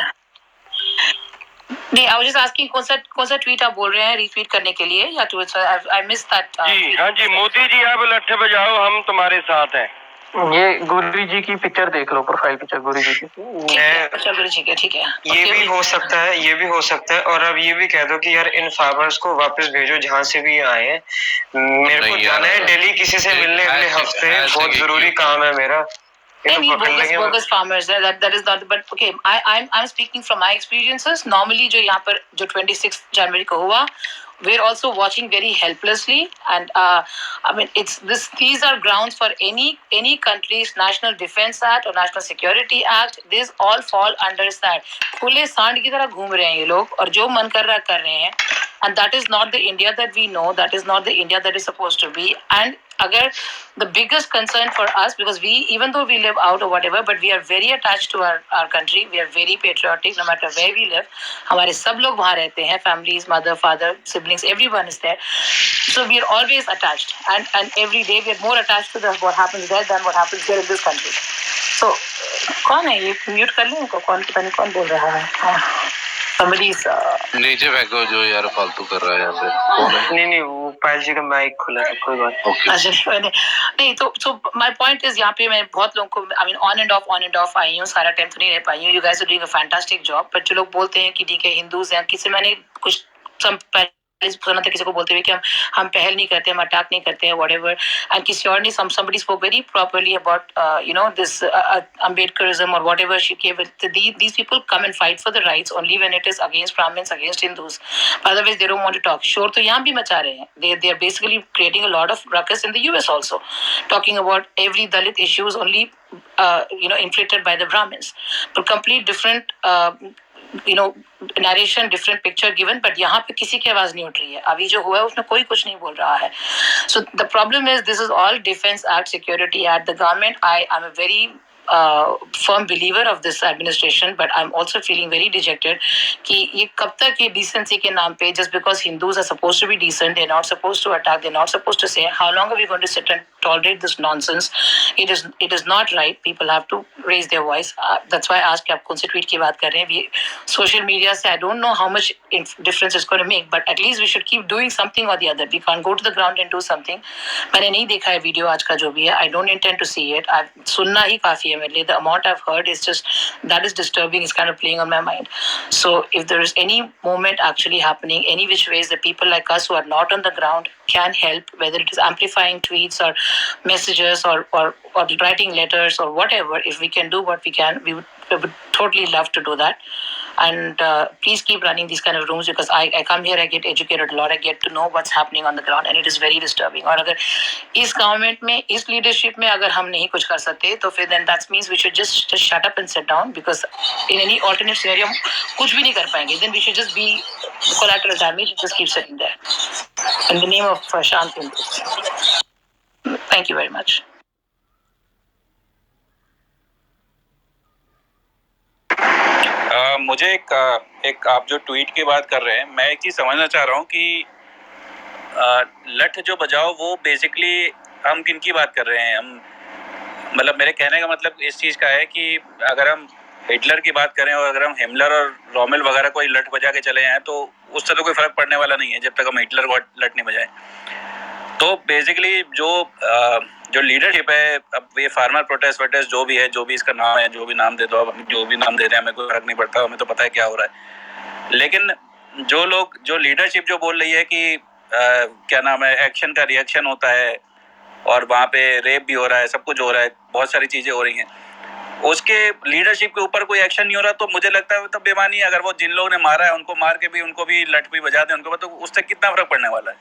नहीं, I was just asking कौन सा ट्वीट आप बोल रहे हैं रीट्वीट करने के लिए, या to I missed that. जी हाँ जी, मोदी जी आप लठ बजाओ, हम तुम्हारे साथ हैं। ये गुरु जी की पिक्चर देख लो, प्रोफाइल पिक्चर गुरु जी की। ठीक है। ये भी हो सकता है, और अब ये भी कह दो कि यार इन फार्मर्स को वापस भेजो जहाँ से भी आए हैं। मेरे को जाना है दिल्ली किसी से मिलने अगले हफ्ते, बहुत जरूरी काम है मेरा। bogus farmers, that is not, but okay, I'm speaking from my experiences. Normally जो यहाँ पर जो 26 जनवरी को हुआ, we're also watching very helplessly, and I mean these are grounds for any country's National Defense Act or National Security Act. These all fall under that. खुले सांड की तरह घूम रहे हैं ये लोग, और जो मन कर रहा कर रहे हैं, and that is not the India that we know. That is not the India that is supposed to be. And again, the biggest concern for us, because we, even though we live out or whatever, but we are very attached to our country. We are very patriotic, no matter where we live. हमारे सब लोग वहाँ रहते हैं, families, mother, father, siblings, everyone is there. So we are always attached, and every day we are more attached to what happens there than what happens here in this country. So कौन है ये? म्यूट कर लो इनको, कौन पता नहीं कौन बोल रहा है। नीचे फेंको जो यार फालतू कर रहा है यहाँ पे। नहीं वो पायल जी का माइक खुला था, कोई बात नहीं। तो माय पॉइंट इज, यहाँ पे मैं बहुत लोगों को, I mean on and off आई हूँ, सारा टाइम तो नहीं रह पाई हूँ। You guys are doing a fantastic job, but जो लोग बोलते हैं कि ठीक है हिंदूज हैं, किसी मैंने कुछ सुना था किसी को बोलते हुए कि हम पहल नहीं करते, हम अटैक नहीं करते हैं, whatever, and किसी और ने somebody spoke very properly about this Ambedkarism or whatever she gave it. These people come and fight for the rights only when it is against Brahmins, against Hindus. Otherwise they don't want to talk. Sure, तो यहाँ भी मचा रहे हैं. They are basically creating a lot of ruckus in the US also, talking about every Dalit issues only inflicted by the Brahmins. But complete different narration, different picture given, but यहाँ पे किसी की आवाज नहीं उठ रही है। अभी जो हुआ है उसमें कोई कुछ नहीं बोल रहा है। So the problem is, this is all Defense Act, Security Act. The government, I am a very firm believer of this administration, but I'm also feeling very dejected कि ये कब तक ये decency के नाम पे, just because Hindus are supposed to be decent, they're not supposed to attack, they're not supposed to say, how long are we going to sit and tolerate this nonsense? It is not right. People have to raise their voice. That's why I asked कि आप कौन से tweet की बात कर रहे हैं। Social media से I don't know how much difference it's going to make, but at least we should keep doing something or the other. We can't go to the ground and do something. मैंने नहीं देखा है वीडियो आज का जो भी है। I don't intend to see it. सुनना ही काफी है मेरे लिए। The amount I've heard is just, that is disturbing. It's kind of playing on my mind. So if there is any movement actually happening, any which ways that people like us who are not on the ground can help, whether it is amplifying tweets or messages or writing letters or whatever, if we can do what we can, we would totally love to do that. And please keep running these kind of rooms, because I come here, I get educated a lot, I get to know what's happening on the ground, and it is very disturbing. और अगर इस government में, इस leadership में अगर हम नहीं कुछ कर सकते, तो फिर then that means we should just shut up and sit down, because in any alternate scenario कुछ भी नहीं कर पाएंगे. Then we should just be collateral damage and just keep sitting there. In the name of Shanti. Thank you very much. मुझे एक आप जो ट्वीट की बात कर रहे हैं, मैं एक चीज़ समझना चाह रहा हूँ कि लठ जो बजाओ वो बेसिकली हम किन की बात कर रहे हैं। हम मतलब मेरे कहने का मतलब इस चीज़ का है कि अगर हम हिटलर की बात करें और अगर हम हिमलर और रोमेल वगैरह कोई लठ बजा के चले जाएँ तो उससे तो कोई फ़र्क पड़ने वाला नहीं है जब तक हम हिटलर को लठ नहीं बजाएं। तो बेसिकली जो लीडरशिप है, अब ये फार्मर प्रोटेस्ट जो भी है, जो भी इसका नाम है, जो भी नाम दे दो, अब जो भी नाम दे रहे हैं हमें कोई फर्क नहीं पड़ता, हमें तो पता है क्या हो रहा है। लेकिन जो लीडरशिप जो बोल रही है कि क्या नाम है, एक्शन का रिएक्शन होता है और वहाँ पे रेप भी हो रहा है, सब कुछ हो रहा है, बहुत सारी चीज़ें हो रही हैं, उसके लीडरशिप के ऊपर कोई एक्शन नहीं हो रहा, तो मुझे लगता है तो बेमानी है। अगर वो जिन लोगों ने मारा है उनको मार के भी उनको भी लठ भी बजा दें उनको, तो उससे कितना फर्क पड़ने वाला है।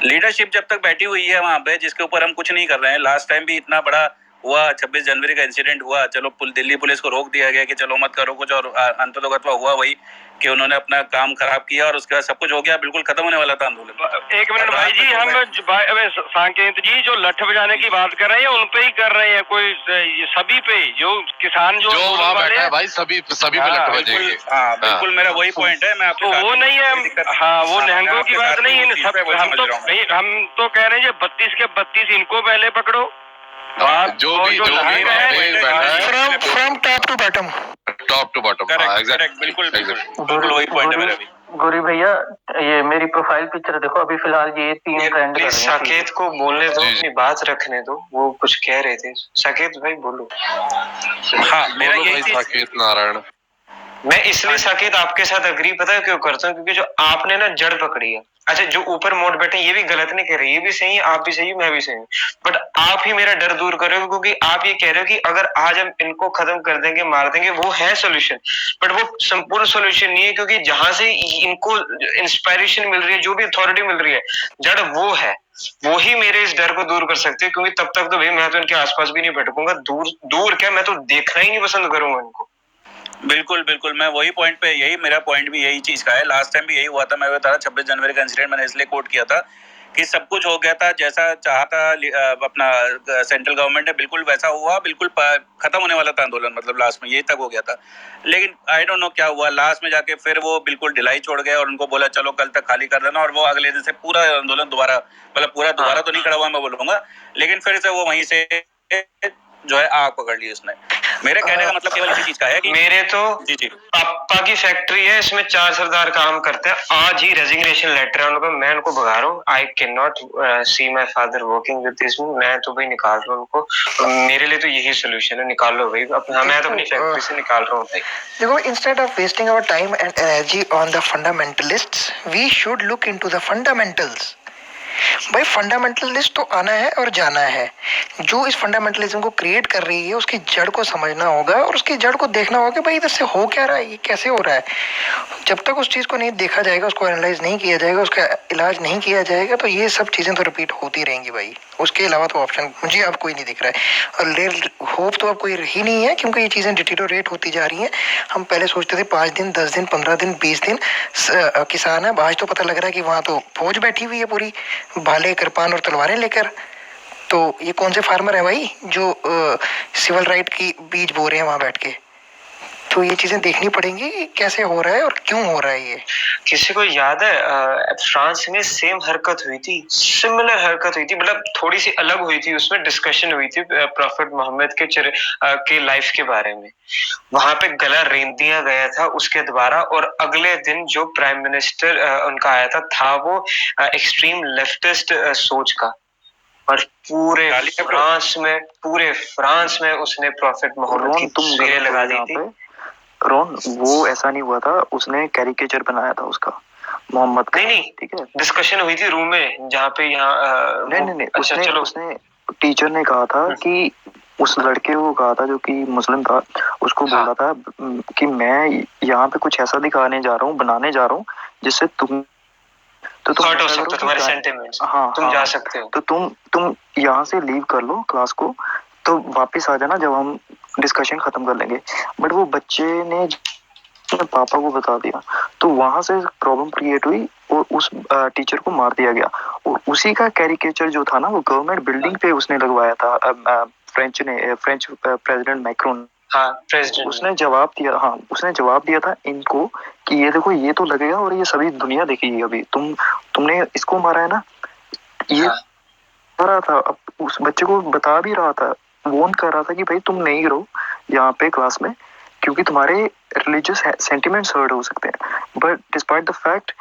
लीडरशिप जब तक बैठी हुई है वहां पे, जिसके ऊपर हम कुछ नहीं कर रहे हैं। लास्ट टाइम भी इतना बड़ा हुआ, 26 जनवरी का इंसिडेंट हुआ, चलो दिल्ली पुलिस को रोक दिया गया कि चलो मत करो कुछ, और अंततोगत्वा हुआ वही कि उन्होंने अपना काम खराब किया और उसके बाद सब कुछ हो गया, बिल्कुल खत्म होने वाला था आंदोलन। एक मिनट भाई जी, हम सांकेत जी जो लठ बजाने की बात कर रहे हैं उन पे ही कर रहे हैं, कोई सभी पे जो किसान जो वहाँ बैठा है भाई, सभी पे लट बजेंगे। हाँ बिल्कुल, मेरा वही पॉइंट है। मैं आपको वो नहीं है, हाँ वो निहंगों की बात नहीं, हम तो कह रहे हैं 32 के 32 इनको पहले पकड़ो, जो भी from top to bottom, correct, बिल्कुल वही पॉइंट है मेरा भी। गौरी भैया ये मेरी प्रोफाइल पिक्चर देखो, अभी फिलहाल ये 3 ट्रेंड कर रहे हैं। साकेत को बोलने दो, अपनी बात रखने दो, वो कुछ कह रहे थे। साकेत भाई बोलो। हाँ मेरा यही साकेत नारायण, मैं इसलिए साकेत आपके साथ अग्री पता है क्यों करता हूँ, क्योंकि जो आपने ना जड़ पकड़ी है। अच्छा जो ऊपर मोड़ बैठे ये भी गलत नहीं कह रहे, ये भी सही है, आप भी सही, मैं भी सही हूँ, बट आप ही मेरा डर दूर कर रहे हो, क्योंकि आप ये कह रहे हो कि अगर आज हम इनको खत्म कर देंगे, मार देंगे, वो है सोल्यूशन, बट वो संपूर्ण सोल्यूशन नहीं है, क्योंकि जहां से इनको इंस्पायरेशन मिल रही है, जो भी अथॉरिटी मिल रही है, जड़ वो है, वो ही मेरे इस डर को दूर कर सकते हैं। क्योंकि तब तक तो भाई मैं तो इनके आसपास भी नहीं भटकूंगा, दूर क्या, मैं तो देखना ही नहीं पसंद करूंगा इनको। बिल्कुल, मैं वही पॉइंट पे, यही मेरा पॉइंट भी यही चीज का है। लास्ट टाइम भी यही हुआ था, मैं बता रहा 26 जनवरी का इंसिडेंट मैंने इसलिए कोट किया था कि सब कुछ हो गया था जैसा चाहा था अपना सेंट्रल गवर्नमेंट ने, बिल्कुल वैसा हुआ, बिल्कुल खत्म होने वाला था आंदोलन, मतलब लास्ट में यही तक हो गया था। लेकिन आई डोंट नो क्या हुआ, लास्ट में जाके फिर वो बिल्कुल ढिलाई छोड़ गए और उनको बोला चलो कल तक खाली कर देना, और वो अगले दिन से पूरा आंदोलन दोबारा, मतलब पूरा दोबारा तो नहीं खड़ा हुआ मैं बोलूंगा, लेकिन फिर से वो वहीं से जो है आग पकड़ ली उसने। मेरे कहने का मतलब केवल इसी चीज का है कि मेरे तो जी पापा की फैक्ट्री है, इसमें 4 सरदार काम करते हैं, आज ही रेजिग्नेशन लेटर है उनको, मैं उनको भगा रहा हूँ। I can not see my father working with this, मैं तो भाई निकाल रहा हूँ उनको, मेरे लिए तो यही सोल्यूशन है, निकाल लो भाई अपना, मैं तो अपनी फैक्ट्री से निकाल रहा हूँ भाई। देखो, instead of wasting our time and energy on the fundamentalists, we should look into the fundamentals. भाई फंडामेंटलिस्ट तो आना है और जाना है, जो इस फंडामेंटलिज्म को क्रिएट कर रही है उसकी जड़ को समझना होगा और उसकी जड़ को देखना होगा कि भाई इधर से हो क्या रहा है, ये कैसे हो रहा है। जब तक उस चीज़ को नहीं देखा जाएगा, उसको एनालाइज नहीं किया जाएगा, उसका इलाज नहीं किया जाएगा, तो ये सब चीज़ें तो रिपीट होती रहेंगी भाई। उसके अलावा तो ऑप्शन मुझे अब कोई नहीं दिख रहा है, और होप तो अब कोई ही नहीं है, क्योंकि ये चीज़ें डिटीरियोरेट होती जा रही हैं। हम पहले सोचते थे 5 दिन 10 दिन 15 दिन 20 दिन किसान है, आज तो पता लग रहा है कि वहाँ तो फौज बैठी हुई है पूरी, भाले कृपान और तलवारें लेकर। तो ये कौन से फार्मर है भाई जो सिविल राइट की बीज बो रहे हैं वहां बैठ के। तो ये चीजें देखनी पड़ेंगी कि कैसे हो रहा है और क्यों हो रहा है ये। किसी को याद है फ्रांस में सेम हरकत हुई थी, सिमिलर हरकत हुई थी, मतलब थोड़ी सी अलग हुई थी, उसमें डिस्कशन हुई थी प्रॉफिट मोहम्मद के लाइफ के बारे में। वहां पे गला रेंग दिया गया था उसके द्वारा, और अगले दिन जो प्राइम मिनिस्टर उनका आया था वो एक्सट्रीम लेफ्टिस्ट सोच का, और पूरे फ्रांस में उसने प्रॉफिट मोहम्मद की तस्वीरें लगा दी थी। रोन, वो ऐसा नहीं हुआ था, उसने कैरिकेचर बनाया था उसका मोहम्मद का। नहीं ठीक है, डिस्कशन हुई थी रूम में जहाँ पे नहीं उसने टीचर ने कहा था कि उस लड़के को कहा था जो कि मुस्लिम था, उसको बोला था कि मैं यहाँ पे कुछ ऐसा दिखाने जा रहा हूँ, बनाने जा रहा हूँ जिससे तुम हर्ट हो सकता है, तुम्हारे सेंटिमेंट्स, तुम जा सकते हो, तो तुम यहाँ से लीव कर लो क्लास को, तो वापस आ जाना जब हम डिस्कशन खत्म कर लेंगे। बट वो बच्चे ने पापा को बता दिया, तो वहां से प्रॉब्लम क्रिएट हुई और उस टीचर को मार दिया गया। और उसी का कैरिकेचर जो था ना, वो गवर्नमेंट बिल्डिंग पे उसने लगवाया था फ्रेंच प्रेसिडेंट मैक्रोन। उसने जवाब दिया था इनको कि ये देखो, ये तो लगेगा और ये सभी दुनिया देखेगी, अभी तुमने इसको मारा है ना, ये रहा था। अब उस बच्चे को बता भी रहा था, वॉर्न कर रहा था कि भाई तुम नहीं रहो यहाँ पे क्लास में, क्योंकि तुम्हारे रिलीजियस सेंटिमेंट्स हर्ट हो सकते हैं। बट डिस्पाइट द फैक्ट,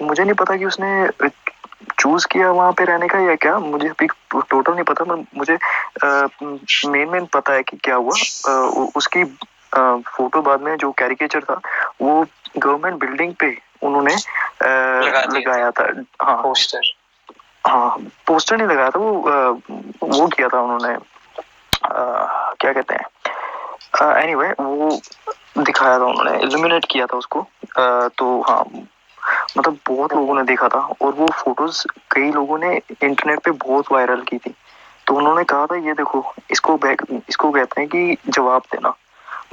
मुझे नहीं पता कि उसने चूज किया वहां पे रहने का या क्या, मुझे अभी टोटल नहीं पता। मुझे मेन पता है कि क्या हुआ। उसकी फोटो बाद में जो कैरिकेचर था वो गवर्नमेंट बिल्डिंग पे उन्होंने लगाया था। हाँ, पोस्टर नहीं लगाया था, वो किया था उन्होंने, क्या कहते हैं, एनीवे वो दिखाया था उन्होंने, इल्यूमिनेट किया था उसको। तो हाँ, मतलब बहुत लोगों ने देखा था और वो फोटोज कई लोगों ने इंटरनेट पे बहुत वायरल की थी। तो उन्होंने कहा था ये देखो इसको कहते हैं कि जवाब देना।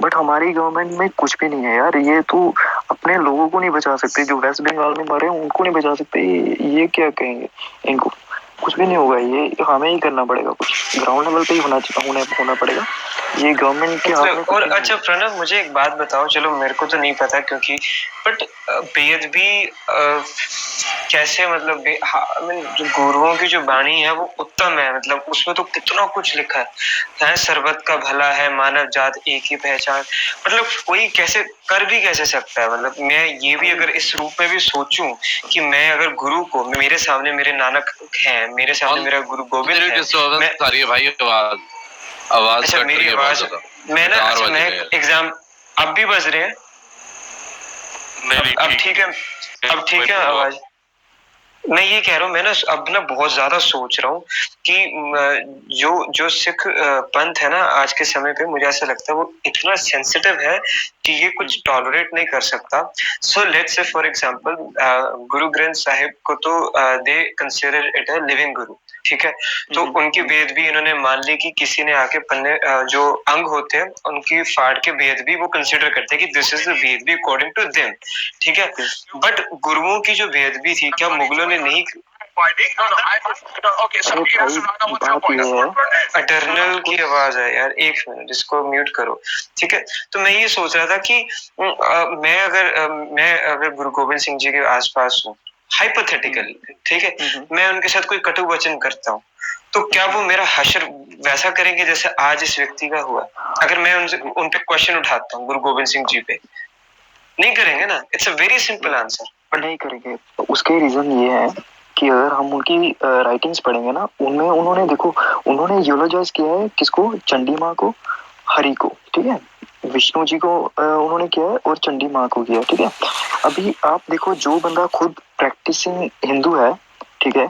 बट हमारी गवर्नमेंट में कुछ भी नहीं है यार। ये तो अपने लोगों को नहीं बचा सकते, जो वेस्ट बंगाल में मरे हैं उनको नहीं बचा सकते। ये क्या कहेंगे इनको? कुछ भी नहीं होगा। ये हमें ही करना पड़ेगा, कुछ ग्राउंड लेवल पे ही होना पड़ेगा। ये गवर्नमेंट के हाथ में मतलब और अच्छा प्रणव, मुझे एक बात बताओ, चलो मेरे को तो नहीं पता क्योंकि बट बेअदबी कैसे मतलब जो गुरुओं की जो वाणी है वो उत्तम है, मतलब उसमें तो कितना कुछ लिखा है सर्वत का भला है, मानव जात एक ही पहचान, मतलब कोई कैसे कर भी कैसे सकता है। मतलब मैं ये भी अगर इस रूप में भी सोचूं कि मैं अगर गुरु को, मेरे सामने मेरे नानक हैं, मेरे सामने मेरा गुरु गोविंद है, मैं सारी है भाई आवाज अच्छा मेरी आवाज मैं ना अच्छा मैं एग्जाम अब भी बज रहे हैं? अब ठीक है, अब ठीक है आवाज। मैं ये कह रहा हूँ, मैं ना अब ना बहुत ज्यादा सोच रहा हूँ कि जो सिख पंथ है ना आज के समय पे, मुझे ऐसा लगता है वो इतना सेंसिटिव है कि ये कुछ टॉलरेट नहीं कर सकता। So let's say for example Guru Granth Sahib को तो they consider it a living गुरु, ठीक है। तो उनकी वेद भी इन्होंने मान ली कि किसी ने आके पन्ने जो अंग होते हैं उनकी फाड़ के वेद भी वो कंसिडर करते हैं कि दिस इज द वेद भी अकॉर्डिंग टू देम, ठीक है। बट गुरुओं की जो वेद भी थी, क्या मुगलों ने नहीं? अटर्नल की आवाज है यार, एक मिनट इसको म्यूट करो, ठीक है। तो मैं ये सोच रहा था कि मैं अगर गुरु गोविंद सिंह जी के आसपास हूँ हाइपोथेटिकली, ठीक है, मैं उनके साथ कोई कटु वचन करता हूँ, तो क्या वो मेरा हश्र वैसा करेंगे जैसे आज इस व्यक्ति का हुआ? अगर मैं उन पे क्वेश्चन उठाता हूँ गुरु गोविंद सिंह जी पे, नहीं करेंगे ना? It's a very simple answer. नहीं करेंगे। उसके रीजन ये है कि अगर हम उनकी राइटिंग्स पढ़ेंगे ना, उनमें उन्होंने यूलोजाइज किया है किसको? चंडी माँ को, हरि को, ठीक है। विष्णु जी को उन्होंने किया है और चंडी माँ को किया है, ठीक है। अभी आप देखो, जो बंदा खुद प्रैक्टिसिंग हिंदू है, ठीक है,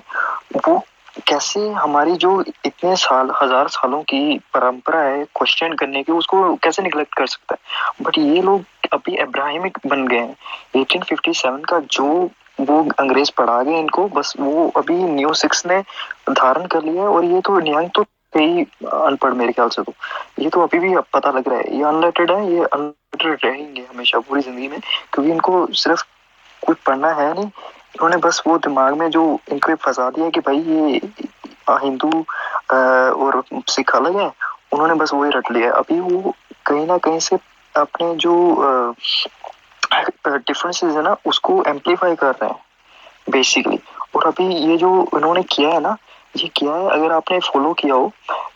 वो कैसे हमारी जो इतने साल, 1000 सालों की परंपरा है क्वेश्चन करने की, उसको कैसे निग्लेक्ट कर सकता है? बट ये लोग अभी अब्राहमिक बन गए हैं। 1857 का जो वो अंग्रेज पढ़ा गए इनको, बस वो अभी न्यू 6 ने धारण कर लिया है। और ये तो न्याय तो ही अनपढ़ मेरे ख्याल से, तो ये तो अभी भी पता लग रहा है ये अनलेटेड है। ये अनलेटेड रहेंगे हमेशा पूरी जिंदगी में, क्योंकि इनको सिर्फ कुछ पढ़ना है नहीं। इन्होंने बस वो दिमाग में जो इनको फंसा दिया कि भाई ये हिंदू और सिख अलग है, उन्होंने बस वही रट लिया। अभी वो कहीं ना कहीं से अपने जो डिफरेंसेस है ना उसको एम्पलीफाई कर रहे हैं बेसिकली। और अभी ये जो इन्होंने किया है ना, ये किया है, अगर आपने फॉलो किया हो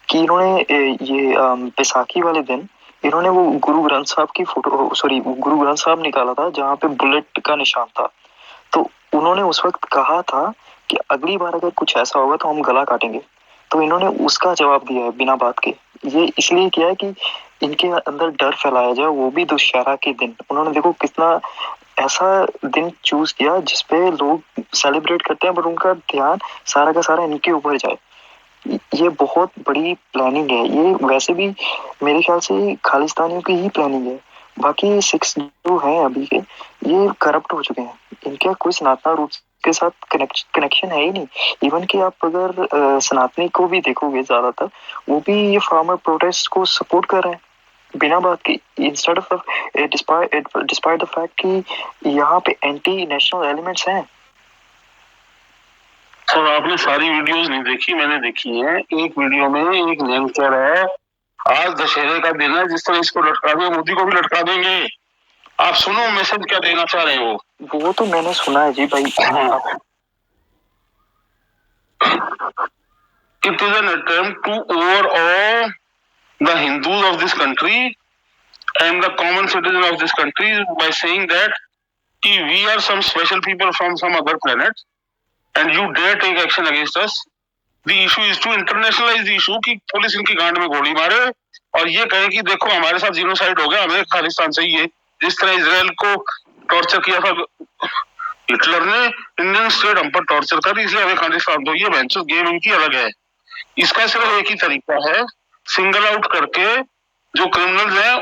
कि इन्होंने ये बैसाखी वाले दिन इन्होंने वो गुरु ग्रंथ साहब की फोटो, सॉरी गुरु ग्रंथ साहब निकाला था जहाँ पे बुलेट का निशान था। तो उन्होंने उस वक्त कहा था कि अगली बार अगर कुछ ऐसा होगा तो हम गला काटेंगे। तो इन्होंने उसका जवाब दिया है बिना बात के। ये इसलिए किया है कि इनके अंदर डर फैलाया जाए, वो भी दशहरा के दिन। उन्होंने देखो कितना ऐसा दिन चूज किया जिसपे लोग सेलिब्रेट करते हैं, बट उनका ध्यान सारा का सारा इनके ऊपर जाए। ये बहुत बड़ी प्लानिंग है। ये वैसे भी मेरे ख्याल से खालिस्तानियों की ही प्लानिंग है। बाकी सिक्स जो हैं अभी के, ये करप्ट हो चुके हैं। इनका कोई सनातन रूट के साथ कनेक्शन है ही नहीं। इवन कि आप अगर सनातनी को भी देखोगे, ज्यादातर वो भी ये फार्मर प्रोटेस्ट को सपोर्ट कर रहे हैं बिना बात की, instead of despite the fact कि यहाँ पे एंटी नेशनल एलिमेंट्स हैं। सर आपने सारी वीडियोस नहीं देखी, मैंने देखी है। एक वीडियो में एक जैन कह रहा है आज दशहरे का दिन है, जिस तरह इसको लटका दिया मोदी को भी लटका देंगे। आप सुनो मैसेज क्या देना चाह रहे हैं वो तो मैंने सुना है जी भाई। It is an attempt to overall the Hindus of this country and the common citizen of this country by saying that we are some special people from some other planet and you dare take action against us. The issue is to internationalize the issue कि पुलिस इनकी गांड में गोली मारे और ये कहे कि देखो हमारे साथ जीनोसाइड हो गया, हमें खालिस्तान चाहिए। जिस तरह इजराइल को टॉर्चर किया था हिटलर ने, इंडियन स्टेट हम पर टॉर्चर कर, इसलिए हमें खालिस्तान दो। ये वेंचर गेम इनकी अलग है। इसका सिर्फ एक ही तरीका है, सिंगल आउट करके जो क्रिमिनल्स हैं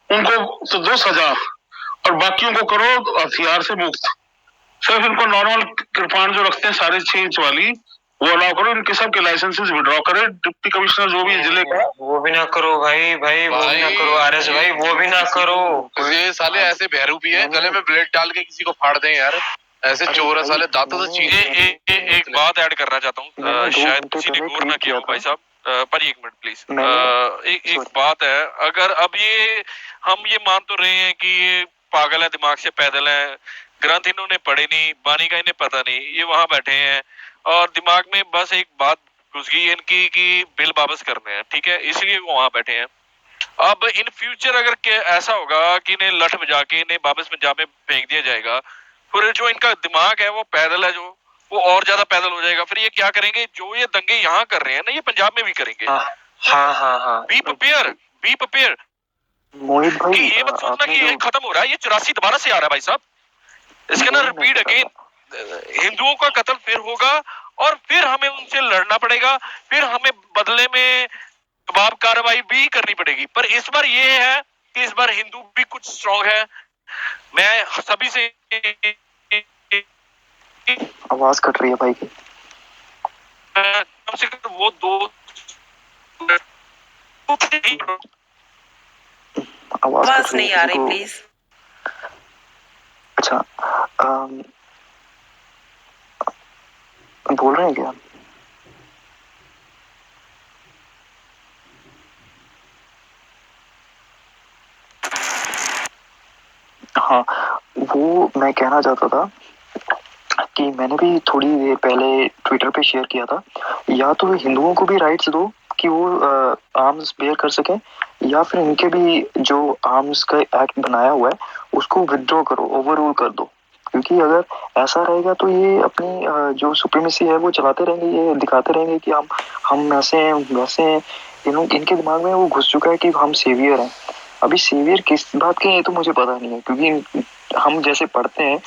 उनको तो दो सजा और बाकियों को करो हथियार से मुक्त। सिर्फ इनको नॉर्मल कृपाण जो रखते हैं 6.5 इंच वाली वो अलाउ करो, इनके सबके लाइसेंसेस विड्रॉ करे। डिप्टी कमिश्नर जो भी है जिले का, वो भी ना करो भाई, वो भी ना करो आरएस भाई, वो भी ना करो। ये साले ऐसे बहरू भी है, गले में ब्लेड डाल के किसी को फाड़ दें यार, ऐसे चोर साले दांतों से चीरे। एक बात ऐड करना चाहता हूँ, शायद किसी ने गौर ना किया हो भाई साहब, पर एक मिनट प्लीज। एक बात है, अगर अब ये हम ये मान तो रहे हैं कि ये पागल है, दिमाग से पैदल है, ग्रंथ इन्होंने पढ़े नहीं, बानी का इन्हें पता नहीं, ये वहां बैठे हैं और दिमाग में बस एक बात घुस गई इनकी कि बिल वापस करने हैं, ठीक है, इसलिए वो वहां बैठे हैं। अब इन फ्यूचर अगर ऐसा होगा कि इन्हें लठ बजा के इन्हें वापस पंजाब में फेंक दिया जाएगा, फिर जो इनका दिमाग है वो पैदल है, जो वो और ज्यादा पैदल हो जाएगा। फिर ये क्या करेंगे, जो ये दंगे यहाँ कर रहे हैं ना, ये पंजाब में भी करेंगे। हाँ। बी प्रिपेयर मोहित भाई, ये मत सोचना कि ये खत्म हो रहा है, ये 84 दोबारा से आ रहा है भाई साहब, इसका ना रिपीट अगेन हिंदुओं का कत्ल फिर होगा और फिर हमें उनसे लड़ना पड़ेगा, फिर हमें बदले में जवाब कार्रवाई भी करनी पड़ेगी। पर इस बार ये है कि इस बार हिंदू भी कुछ स्ट्रॉन्ग है। मैं सभी से आवाज कट रही है भाई की, कम से कम वो दो आवाज नहीं आ रही प्लीज। अच्छा, बोल रहे हैं क्या? हाँ, वो मैं कहना चाहता था कि मैंने भी थोड़ी देर पहले ट्विटर पे शेयर किया था, या तो हिंदुओं को भी राइट्स दो कि वो आर्म्स बेयर कर सकें, या फिर इनके भी जो आर्म्स का एक्ट बनाया हुआ है उसको विथड्रॉ करो, ओवररूल कर दो। क्योंकि अगर ऐसा रहेगा तो ये अपनी जो सुप्रीमेसी है वो चलाते रहेंगे, ये दिखाते रहेंगे कि हम ऐसे हैं वैसे हैं। इनके दिमाग में वो घुस चुका है कि हम सेवियर हैं। अभी सेवियर किस बात के हैं ये तो मुझे पता नहीं है, क्योंकि हम जैसे पढ़ते हैं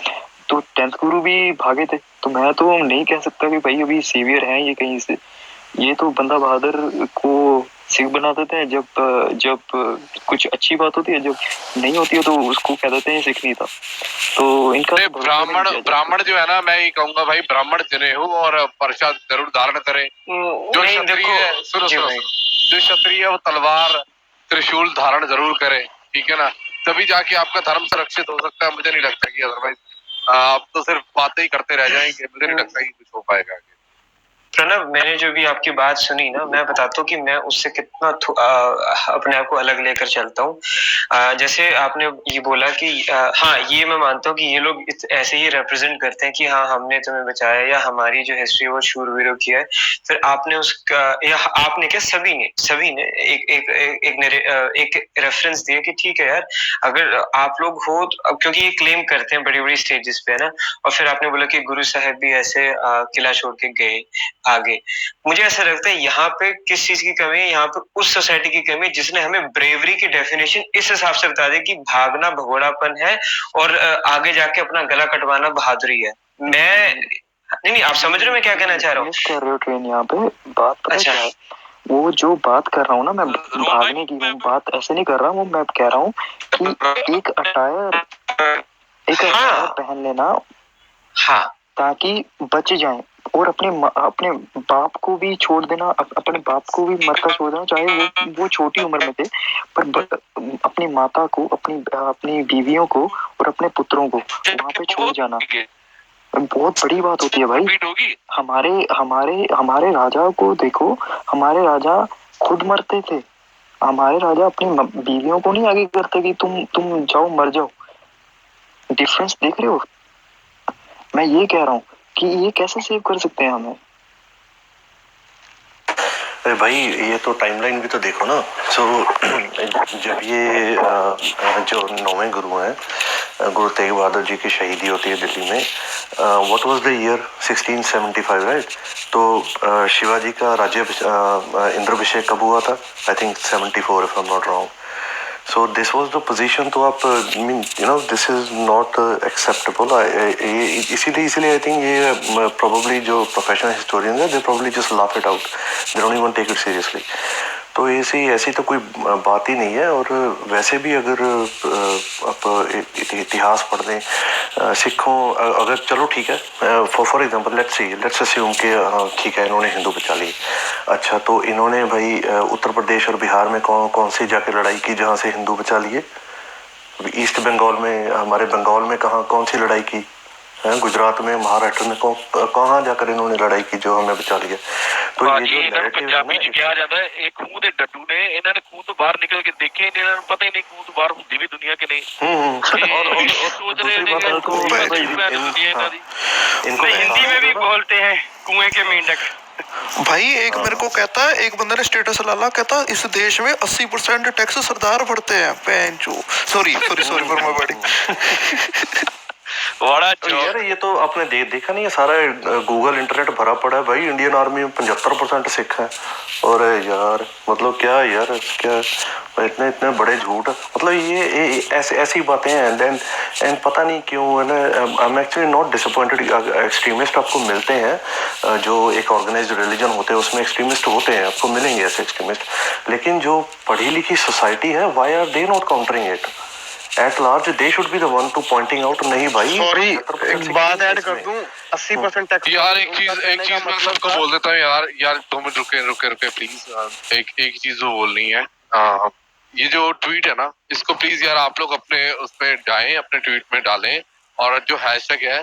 तो 10th गुरु भी भागे थे, तो मैं तो नहीं कह सकता कि भाई अभी सेवियर हैं ये कहीं से। ये तो बंदा बहादुर को सिख बना देते हैं जब कुछ अच्छी बात होती है, जब नहीं होती है तो उसको कह देते हैं सिख नहीं था। तो इनका ब्राह्मण जो है ना, मैं ये कहूंगा भाई ब्राह्मण जने हो और प्रसाद जरूर धारण करें। जो क्षत्रिय है, सुनो जो क्षत्रिय है वो तलवार त्रिशूल धारण जरूर करे, ठीक है ना, तभी जाके आपका धर्म सुरक्षित हो सकता है। मुझे नहीं लगता कि अदरवाइज आप तो सिर्फ बातें ही करते रह जाएंगे, मुझे नहीं लगता कि कुछ हो पाएगा। प्रणव, मैंने जो भी आपकी बात सुनी ना, मैं बताता हूँ कि मैं उससे कितना अपने आप को अलग लेकर चलता हूँ। जैसे आपने ये बोला कि हाँ, ये मैं मानता हूँ कि ये लोग ऐसे ही रिप्रेजेंट करते हैं कि हाँ हमने तुम्हें बचाया, या हमारी जो हिस्ट्री है वो शूरवीरों की है। फिर आपने उसका, या आपने क्या, सभी ने एक रेफरेंस दिया कि ठीक है यार, अगर आप लोग हो, क्योंकि ये क्लेम करते हैं बड़ी बड़ी स्टेजेस पे, है ना। और फिर आपने बोला कि गुरु साहब भी ऐसे किला छोड़ के गए आगे। मुझे ऐसा लगता है यहाँ पे किस चीज की कमी है, यहाँ पे उस सोसाइटी की कमी है जिसने हमें ब्रेवरी की डेफिनेशन इस हिसाब से बता दी कि भागना भगोड़ापन है और आगे जाके अपना गला कटवाना बहादुरी है। नहीं, आप समझ रहे हो मैं क्या कहना चाह रहा हूँ? कर रहे हो ट्रेन यहाँ पे बात पता क्या है? वो जो बात कर रहा हूँ ना मैं, भागने की बात ऐसे नहीं कर रहा हूँ। मैं कह रहा हूँ कि एक अटायर पहन लेना, हाँ, ताकि बच जाए, और अपने बाप को भी छोड़ देना, अपने बाप को भी मरता छोड़ देना, चाहे वो छोटी उम्र में थे, पर अपनी माता को, अपनी बीवियों को और अपने पुत्रों को वहां पे छोड़ जाना बहुत बड़ी बात होती है भाई। हमारे राजा को देखो, हमारे राजा खुद मरते थे, हमारे राजा अपनी बीवियों को नहीं आगे करते कि तुम जाओ मर जाओ। डिफरेंस देख रहे हो? मैं ये कह रहा हूँ कि ये कैसे सेव कर सकते हैं हमें। अरे भाई ये तो टाइमलाइन भी तो देखो ना। जब ये जो 9वें गुरु हैं, गुरु तेग बहादुर जी की शहीदी होती है दिल्ली में, what was the year 1675 right? तो शिवाजी का राज्य इंद्राभिषेक कब हुआ था? I think 74 if I am not wrong. So this was the position, तो आप this is not acceptable. इसीलिए I think ये probably जो professional historians हैं, they probably just laugh it out. They don't even take it seriously. तो ऐसी तो कोई बात ही नहीं है। और वैसे भी अगर आप इतिहास पढ़ दें सिखों अगर चलो ठीक है फॉर एग्जांपल लेट्स अस्यूम कि ठीक है इन्होंने हिंदू बचा ली। अच्छा तो इन्होंने भाई उत्तर प्रदेश और बिहार में कौन सी जाके लड़ाई की जहाँ से हिंदू बचा लिए? ईस्ट बंगाल में हमारे बंगाल में कौन सी लड़ाई की है? गुजरात में महाराष्ट्र में कहाँ जाकर इन्होंने लड़ाई की जो हमें बचा लिया? तो ये जो नैरेटिव है ना क्या जाता है एक खूह दे डट्टू ने इन्होंने खूह तो बाहर निकल के देखे इन्होंने पता ही नहीं खूह तो बाहर होती भी दुनिया के नहीं और सोच रहे इनको हिंदी में भी बोलते हैं कुएं के मेंढक। भाई एक मेरे को कहता है एक बंदे ने स्टेटस डाला कहता इस देश में 80% टैक्स सरदार भरते हैं पैंचो सॉरी फॉर माय वर्डिंग। यार ये तो आपने देखा नहीं है सारा गूगल इंटरनेट भरा पड़ा है भाई इंडियन आर्मी में 75% सिख हैं। और यार मतलब क्या यार क्या इतने बड़े झूठ मतलब ये ऐसी बातें हैं एंड पता नहीं क्यों है ना I am actually not disappointed. Extremist आपको मिलते हैं जो एक ऑर्गेनाइज्ड रिलीजन होते हैं उसमें एक्सट्रीमिस्ट होते हैं आपको मिलेंगे ऐसे एक्सट्रीमिस्ट लेकिन जो पढ़ी लिखी सोसाइटी है why are they not countering it at large they should be the one to pointing out नहीं भाई। सॉरी एक बात ऐड कर दूं 80% टैक्स यार एक चीज मैं सबको बोल देता हूँ यार 2 मिनट रुके प्लीज एक चीज वो बोलनी है। ये जो ट्वीट है ना इसको प्लीज यार आप लोग अपने उसमें डालें अपने ट्वीट में डालें और जो हैशटैग है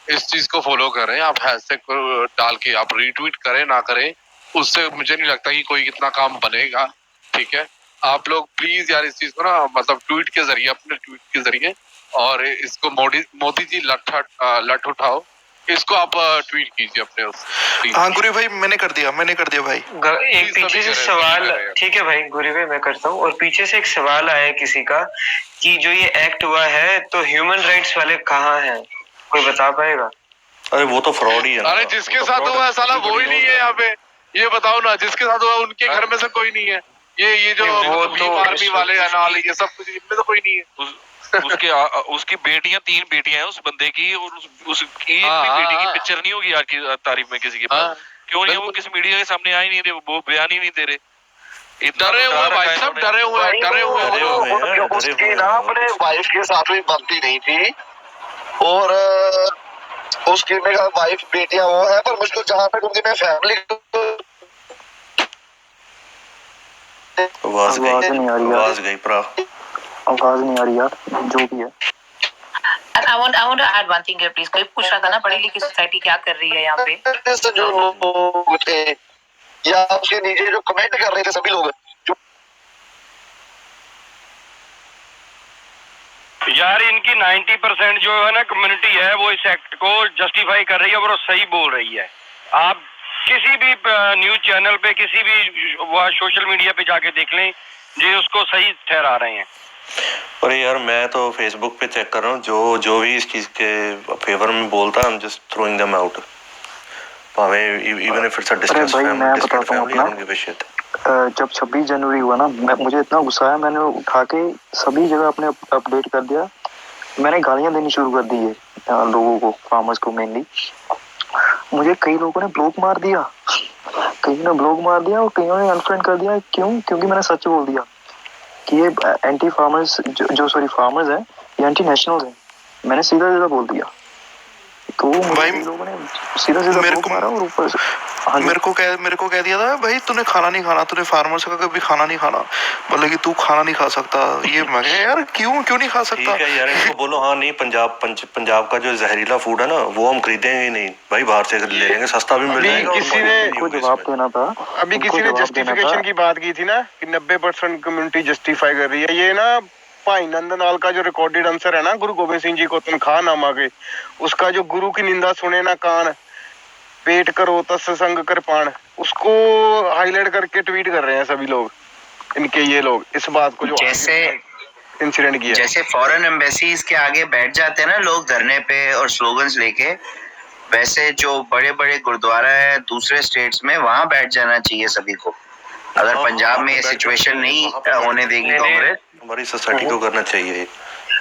इस चीज को फॉलो करें आप हैशटैग को डाल के आप रीट्वीट करें ना करें उससे मुझे नहीं लगता कि कोई कितना काम बनेगा। ठीक है आप लोग प्लीज यार इस चीज को ना मतलब ट्वीट के जरिए अपने ट्वीट के जरिए और इसको मोदी जी लठ उठाओ इसको आप ट्वीट कीजिए अपने उस। हाँ गुरु भाई मैंने कर दिया भाई। एक पीछे से सवाल ठीक है भाई गुरु भाई मैं करता हूँ और पीछे से एक सवाल आया किसी का कि जो ये एक्ट हुआ है तो ह्यूमन राइट्स वाले कहाँ हैं कोई बता पाएगा? अरे वो तो फ्रॉड ही है। अरे जिसके साथ हुआ साला वो ही नहीं है यहाँ पे ये बताओ ना जिसके साथ हुआ उनके घर में से कोई नहीं है ये जो आर्मी वाले अनाल ये सब कुछ इनमें तो कोई नहीं है। उसकी बेटियां 3 बेटियां हैं उस बंदे की और उसकी बेटी की पिक्चर नहीं होगी यार की तारीफ में किसी के पास क्यों नहीं वो किसी मीडिया के सामने आ ही नहीं रहे वो बयान ही नहीं दे रहे डरे हुए भाई सब डरे हुए उसकी ना अपने वाइफ के साथ भी बनती नहीं थी और उसकी मेरा वाइफ बेटियां वो है पर मुझको जहाँ तक उनकी मैं फैमिली आवाज नहीं आ रही यार जो भी है। I want to add one thing here please कोई पूछ रहा था ना पढ़ी लिखी सोसाइटी क्या कर रही है यहाँ पे जो लोग थे या उसके नीचे जो कमेंट कर रहे थे सभी लोग यार इनकी 90% जो है ना कम्युनिटी है वो इस एक्ट को जस्टिफाई कर रही है और वो सही बोल रही है। आप किसी भी न्यूज चैनल पे किसी भी सोशल मीडिया पे जाके देख लें जो उसको सही ठहरा रहे हैं। अरे यार मैं तो फेसबुक पे चेक कर रहा हूँ जो भी इस चीज के फेवर में बोलता है I am just throwing them out भावे even if it's a distance family जब 26 जनवरी हुआ ना मुझे इतना गुस्सा आया मैंने उठा के सभी जगह अपने अपडेट कर दिया। मैंने गालियां देनी शुरू कर दी है लोगों को फार्मर्स को मेनली। मुझे कई लोगों ने ब्लॉक मार दिया और कईयों ने अनफ्रेंड कर दिया। क्यों? क्योंकि मैंने सच बोल दिया कि ये एंटी फार्मर्स जो फार्मर्स हैं ये एंटी नेशनल्स हैं। मैंने सीधा बोल दिया तो भाई लोगों ने सीधा ब्लॉक मारा और ऊपर से मेरे को कह दिया था भाई तूने खाना नहीं खाना तूने फार्मर्स का कभी खाना नहीं खाना बोले कि तू खाना नहीं खा सकता। ये मैं यार क्यों नहीं खा सकता? ठीक है यार इनको बोलो हाँ नहीं पंजाब का जो जहरीला फूड है ना वो हम खरीदेंगे नहीं भाई बाहर से ले लेंगे सस्ता भी मिल जाएगा। किसी ने जवाब देना था अभी किसी ने जस्टिफिकेशन की बात की थी ना कि 90% कम्युनिटी जस्टिफाई कर रही है। ये ना भाई नंदलाल का जो रिकॉर्डेड आंसर है ना गुरु गोविंद सिंह जी को तनख्वाह ना मांगे उसका जो गुरु की निंदा सुने ना कान पेट करो तत्संग कर पान उसको हाईलाइट करके ट्वीट कर रहे हैं सभी लोग इनके ये लोग इस बात को जो जैसे इंसिडेंट किया जैसे फॉरेन एम्बेसीज के आगे बैठ जाते हैं ना लोग धरने पे और स्लोगन्स लेके वैसे जो बड़े बड़े गुरुद्वारा है दूसरे स्टेट्स में वहां बैठ जाना चाहिए सभी को। अगर पंजाब में ये सिचुएशन नहीं होने देगी कांग्रेस हमारी सोसाइटी को करना चाहिए।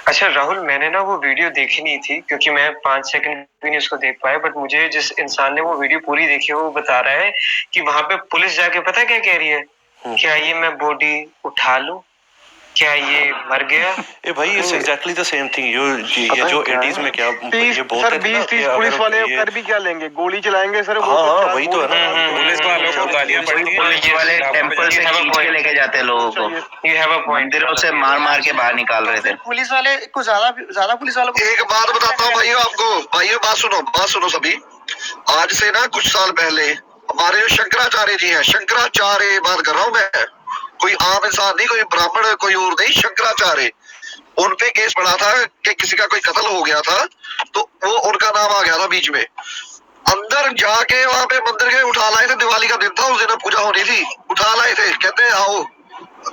अच्छा राहुल मैंने ना वो वीडियो देखी नहीं थी क्योंकि मैं 5 सेकंड भी नहीं उसको देख पाया बट मुझे जिस इंसान ने वो वीडियो पूरी देखी है वो बता रहा है कि वहां पे पुलिस जाके पता क्या कह रही है क्या ये मैं बॉडी उठा लूं क्या ये मर गया? ए भाई it's exactly the same thing ये जो 80s में क्या ये बोलते सर 20-30 पुलिस वाले कर भी क्या लेंगे, गोली चलाएंगे सर। हाँ वही तो है ना, पुलिस वालों को गालियां पड़ती हैं, पुलिस वाले टेंपल से खींच के लेके जाते हैं लोगों को, यू हैव अ पॉइंट, मंदिरों से मार मार के बाहर निकाल रहे थे। पुलिस वाले को ज्यादा पुलिस वालों को एक बात बताता हूँ भाइयों आपको, भाइयों बात सुनो सभी। आज से ना कुछ साल पहले हमारे जो शंकराचार्य जी हैं, शंकराचार्य बात कर रहा हूँ मैं, कोई आम इंसान नहीं, कोई ब्राह्मण, कोई और नहीं, शंकराचार्य, उन पे केस पड़ा था कि किसी का कोई कत्ल हो गया था, तो वो उनका नाम आ गया था बीच में। अंदर जाके वहां पे मंदिर के उठा लाए थे, दिवाली का दिन था, उस दिन पूजा होनी थी, उठा लाए थे, कहते आओ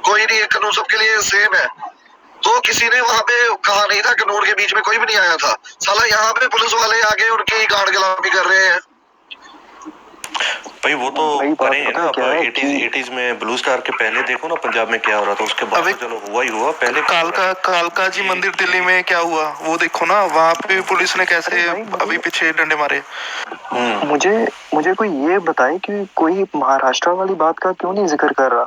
कोई नहीं, कानून सबके लिए सेम है। तो किसी ने वहां पे कहा नहीं था, कानून के बीच में कोई भी नहीं आया था। साला यहाँ पे पुलिस वाले आके उनकी गाड़ गुलामी कर रहे हैं। भाई वो तो करे है ना, 80s में ब्लू स्टार के पहले देखो ना पंजाब में क्या हो रहा था, उसके बाद चलो हुआ ही हुआ। पहले कालका जी मंदिर दिल्ली में क्या हुआ वो देखो ना, वहाँ पे पुलिस ने कैसे अभी पीछे डंडे मारे। मुझे कोई ये बताए कि कोई महाराष्ट्र वाली बात का क्यों नहीं जिक्र कर रहा,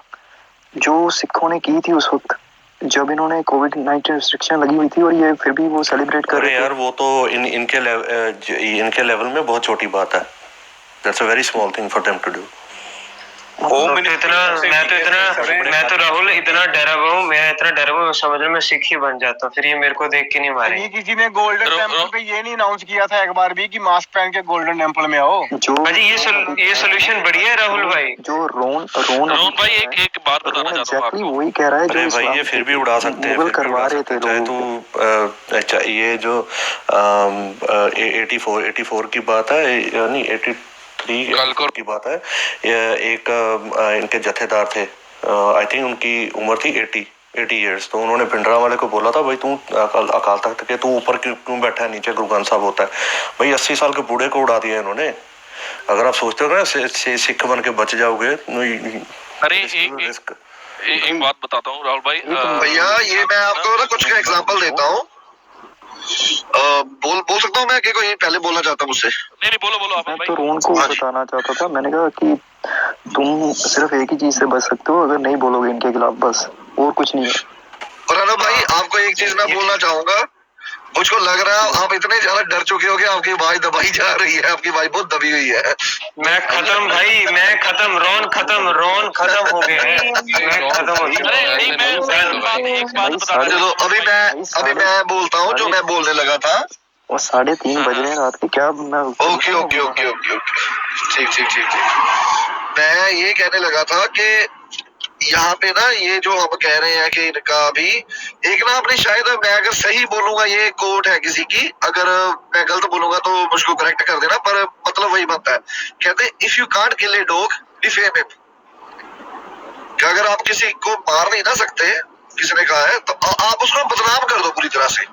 जो सिखों ने की थी उस वक्त जब इन्होंने कोविड-19 रिस्ट्रिक्शन लगी हुई थी, और ये फिर भी वो सेलिब्रेट कर रहे थे। यार वो तो इनके लेवल में बहुत छोटी बात है। That's a very small thing for them to do. मैं तो राहुल इतना डरा हुआ हूँ, मैं समझ रहा हूँ मैं सिख ही बन जाता हूँ, फिर ये मेरे को देख के नहीं मारे। ये किसी ने गोल्डन टेम्पल पे ये नहीं अनाउंस किया था एक बार भी कि मास्क पहन के गोल्डन टेम्पल में आओ। भाई ये सोल्यूशन बढ़िया है राहुल भाई। जो रोन भाई एक बात बताना चाहता हूँ आपको, वही कह रहा है जो भाई ये फिर भी उड़ा सकते हैं, करवा रहे थे चाहे तो ये जो 84 की बात है, यानी 83 की बात है, एक इनके जथेदार थे, आई थिंक उनकी उम्र थी 80 ईयर्स, तो उन्होंने भिंडरावाले को बोला था भाई तू अकाल तख्त के तू ऊपर क्यों बैठा है, नीचे गुरु ग्रंथ साहब होता है। भाई 80 साल के बूढ़े को उड़ा दिया इन्होंने। अगर आप सोचते हो ना सिख बन के बच जाओगे। अरे एक बात बताता हूँ राहुल भाई, भैया ये मैं आपको ना कुछ का एग्जांपल देता हूँ, बोल सकता हूँ मैं कि कोई पहले बोलना चाहता हूँ मुझसे? नहीं बोलो आप भाई। तो रोन को बताना चाहता था, मैंने कहा कि तुम सिर्फ एक ही चीज से बच सकते हो, अगर नहीं बोलोगे इनके खिलाफ, बस और कुछ नहीं है। राणा भाई आपको एक चीज मैं बोलना चाहूंगा, मुझको लग रहा है आप इतने ज्यादा डर चुके हो कि आपकी आवाज दबाई जा रही है, आपकी आवाज बहुत दबी हुई है। मैं खत्म भाई, मैं खत्म, रोन खत्म हो गए हैं, मैं खत्म हो गया। चलो अभी मैं बोलता हूँ जो मैं बोलने लगा था। और 3:30 बज रहे हैं रात के, क्या मैं ओके ठीक। मैं ये कहने लगा था कि यहाँ पे ना ये जो हम कह रहे हैं कि इनका अभी एक ना अपने, शायद मैं अगर सही बोलूंगा, ये कोट है किसी की, अगर मैं गलत बोलूंगा तो मुझको करेक्ट कर देना, पर मतलब वही बनता है। कहते if you can't kill a dog defame him, कि अगर आप किसी को मार नहीं ना सकते, किसी ने कहा है, तो आप उसको बदनाम कर दो पूरी तरह से,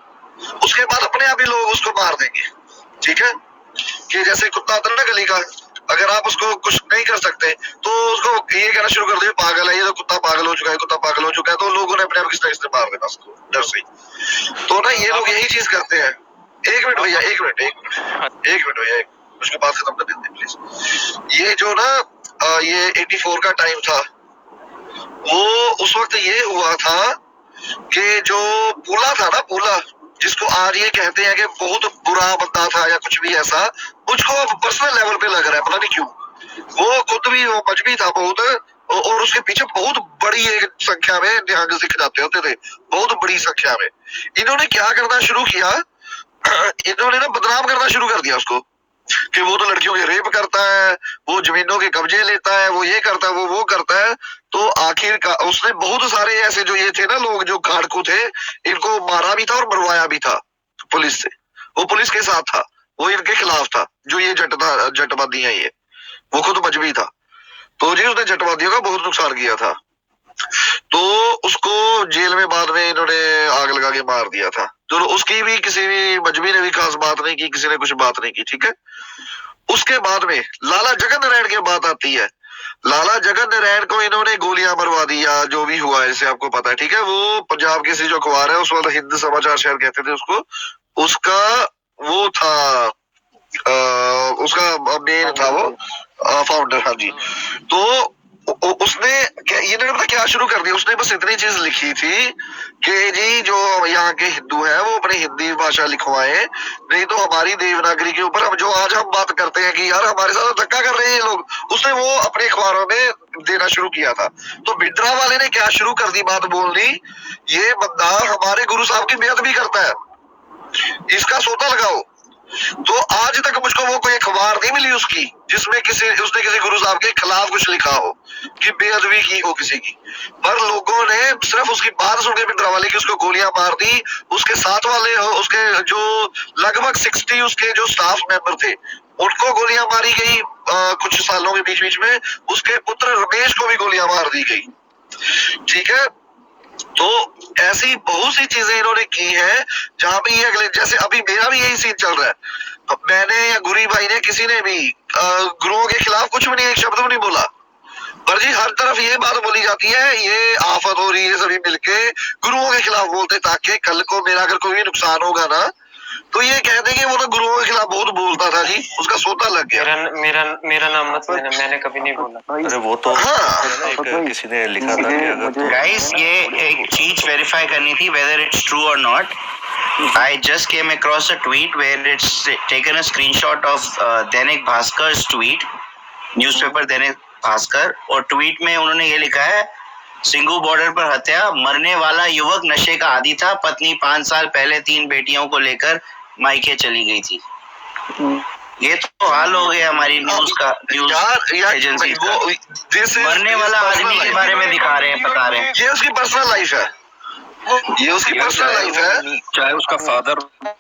उसके बाद अपने आप ही लोग उसको मार देंगे। ठीक है, कि जैसे कुत्ता आता है ना गली का, अगर आप उसको कुछ नहीं कर सकते तो उसको ये कहना शुरू कर दो पागल है, ये तो कुत्ता पागल हो चुका है, तो लोगों ने अपने आप किसने मार देना उसको डर से। तो ना ये लोग यही चीज करते हैं। एक मिनट भैया, एक मिनट भैया, उसके बात खत्म कर देते प्लीज। ये जो ना ये 84 का टाइम था, वो उस वक्त ये हुआ था कि जो पूला था ना, पूला जिसको आज ये कहते हैं कि बहुत बुरा बंदा था या कुछ भी ऐसा, मुझको पर्सनल लेवल पे लग रहा है, पता नहीं क्यों। वो खुद भी वो मजबी था बहुत, और उसके पीछे बहुत बड़ी एक संख्या में निहंग सिख जाते होते थे, बहुत बड़ी संख्या में। इन्होंने क्या करना शुरू किया, इन्होंने ना बदनाम करना शुरू कर दिया उसको, कि वो तो लड़कियों के रेप करता है, वो जमीनों के कब्जे लेता है, वो ये करता है, वो करता है। तो आखिर का उसने बहुत सारे ऐसे जो ये थे ना लोग जो खाड़कू थे, इनको मारा भी था और मरवाया भी था पुलिस से। वो पुलिस के साथ था, वो इनके खिलाफ था, जो ये जटवादी है, ये वो खुद मजबी था। तो जी उसने जटवादियों का बहुत नुकसान किया था, तो उसको जेल में बाद में इन्होंने आग लगा के मार दिया था। तो उसकी भी किसी भी मजबी ने भी खास बात नहीं की, किसी ने कुछ बात नहीं की। ठीक है, उसके बाद में लाला जगन नारायण की बात आती है। लाला जगन नारायण को इन्होंने गोलियां मरवा दिया, जो भी हुआ है इसे आपको पता है। ठीक है, वो पंजाब की जो अखबार है उस वक्त हिंद समाचार शहर कहते थे उसको, उसका वो था उसका मेन था वो फाउंडर। हाँ जी, तो उसने इन्होंने पता क्या शुरू कर दिया, उसने बस इतनी चीज लिखी थी कि जी जो यहाँ के हिंदू हैं वो अपनी हिंदी भाषा लिखवाएं, नहीं तो हमारी देवनागरी के ऊपर हम जो आज हम बात करते हैं कि यार हमारे साथ धक्का कर रहे हैं ये लोग, उसने वो अपने अखबारों में देना शुरू किया था। तो भिंडरा वाले ने क्या शुरू कर दी बात बोलनी, ये बंदा हमारे गुरु साहब की बेइज्जती भी करता है, इसका सौदा लगाओ। तो आज तक मुझको वो कोई अखबार नहीं मिली उसकी जिसमें उसने किसी गुरु साहब के खिलाफ कुछ लिखा हो कि बेअदबी की हो किसी की, पर लोगों ने सिर्फ उसकी बात सुन के भिंडरा वाले की उसको गोलियां मार दी। उसके साथ वाले उसके जो लगभग 60 उसके जो स्टाफ मेंबर थे उनको गोलियां मारी गई कुछ सालों के बीच में। उसके पुत्र रमेश को भी गोलियां मार दी गई, ठीक है। तो ऐसी बहुत सी चीजें इन्होंने की है जहां पे ये अगले, जैसे अभी मेरा भी यही सीन चल रहा है, मैंने या गुरी भाई ने किसी ने भी गुरुओं के खिलाफ कुछ भी नहीं, एक शब्द भी नहीं बोला, पर जी हर तरफ ये बात बोली जाती है ये आफत हो रही है, सभी मिलके गुरुओं के खिलाफ बोलते ताकि कल को मेरा अगर कोई भी नुकसान होगा ना तो ये कह देंगे वो तो गुरुओं के खिलाफ बहुत बोलता था जी, उसका सौदा लग गया। मेरा नाम मत लेना, मैंने कभी नहीं बोला। अरे वो तो एक किसी ने लिखा था कि अगर गाइस ये एक चीज वेरीफाई करनी थी whether it's true or not. I just came across a tweet where it's taken a screenshot of Dainik भास्कर's tweet, newspaper Dainik Bhaskar, और ट्वीट में उन्होंने ये लिखा है सिंगू बॉर्डर पर हत्या, मरने वाला युवक नशे का आदी था, पत्नी 5 साल पहले 3 बेटियों को लेकर मायके चली गई थी। ये तो हाल हो गया हमारी न्यूज का, न्यूज एजेंसी का। मरने वाला आदमी के बारे में दिखा रहे हैं, बता रहे हैं। ये उसकी पर्सनल लाइफ है, ये उसकी पर्सनल लाइफ है। चाहे उसका फादर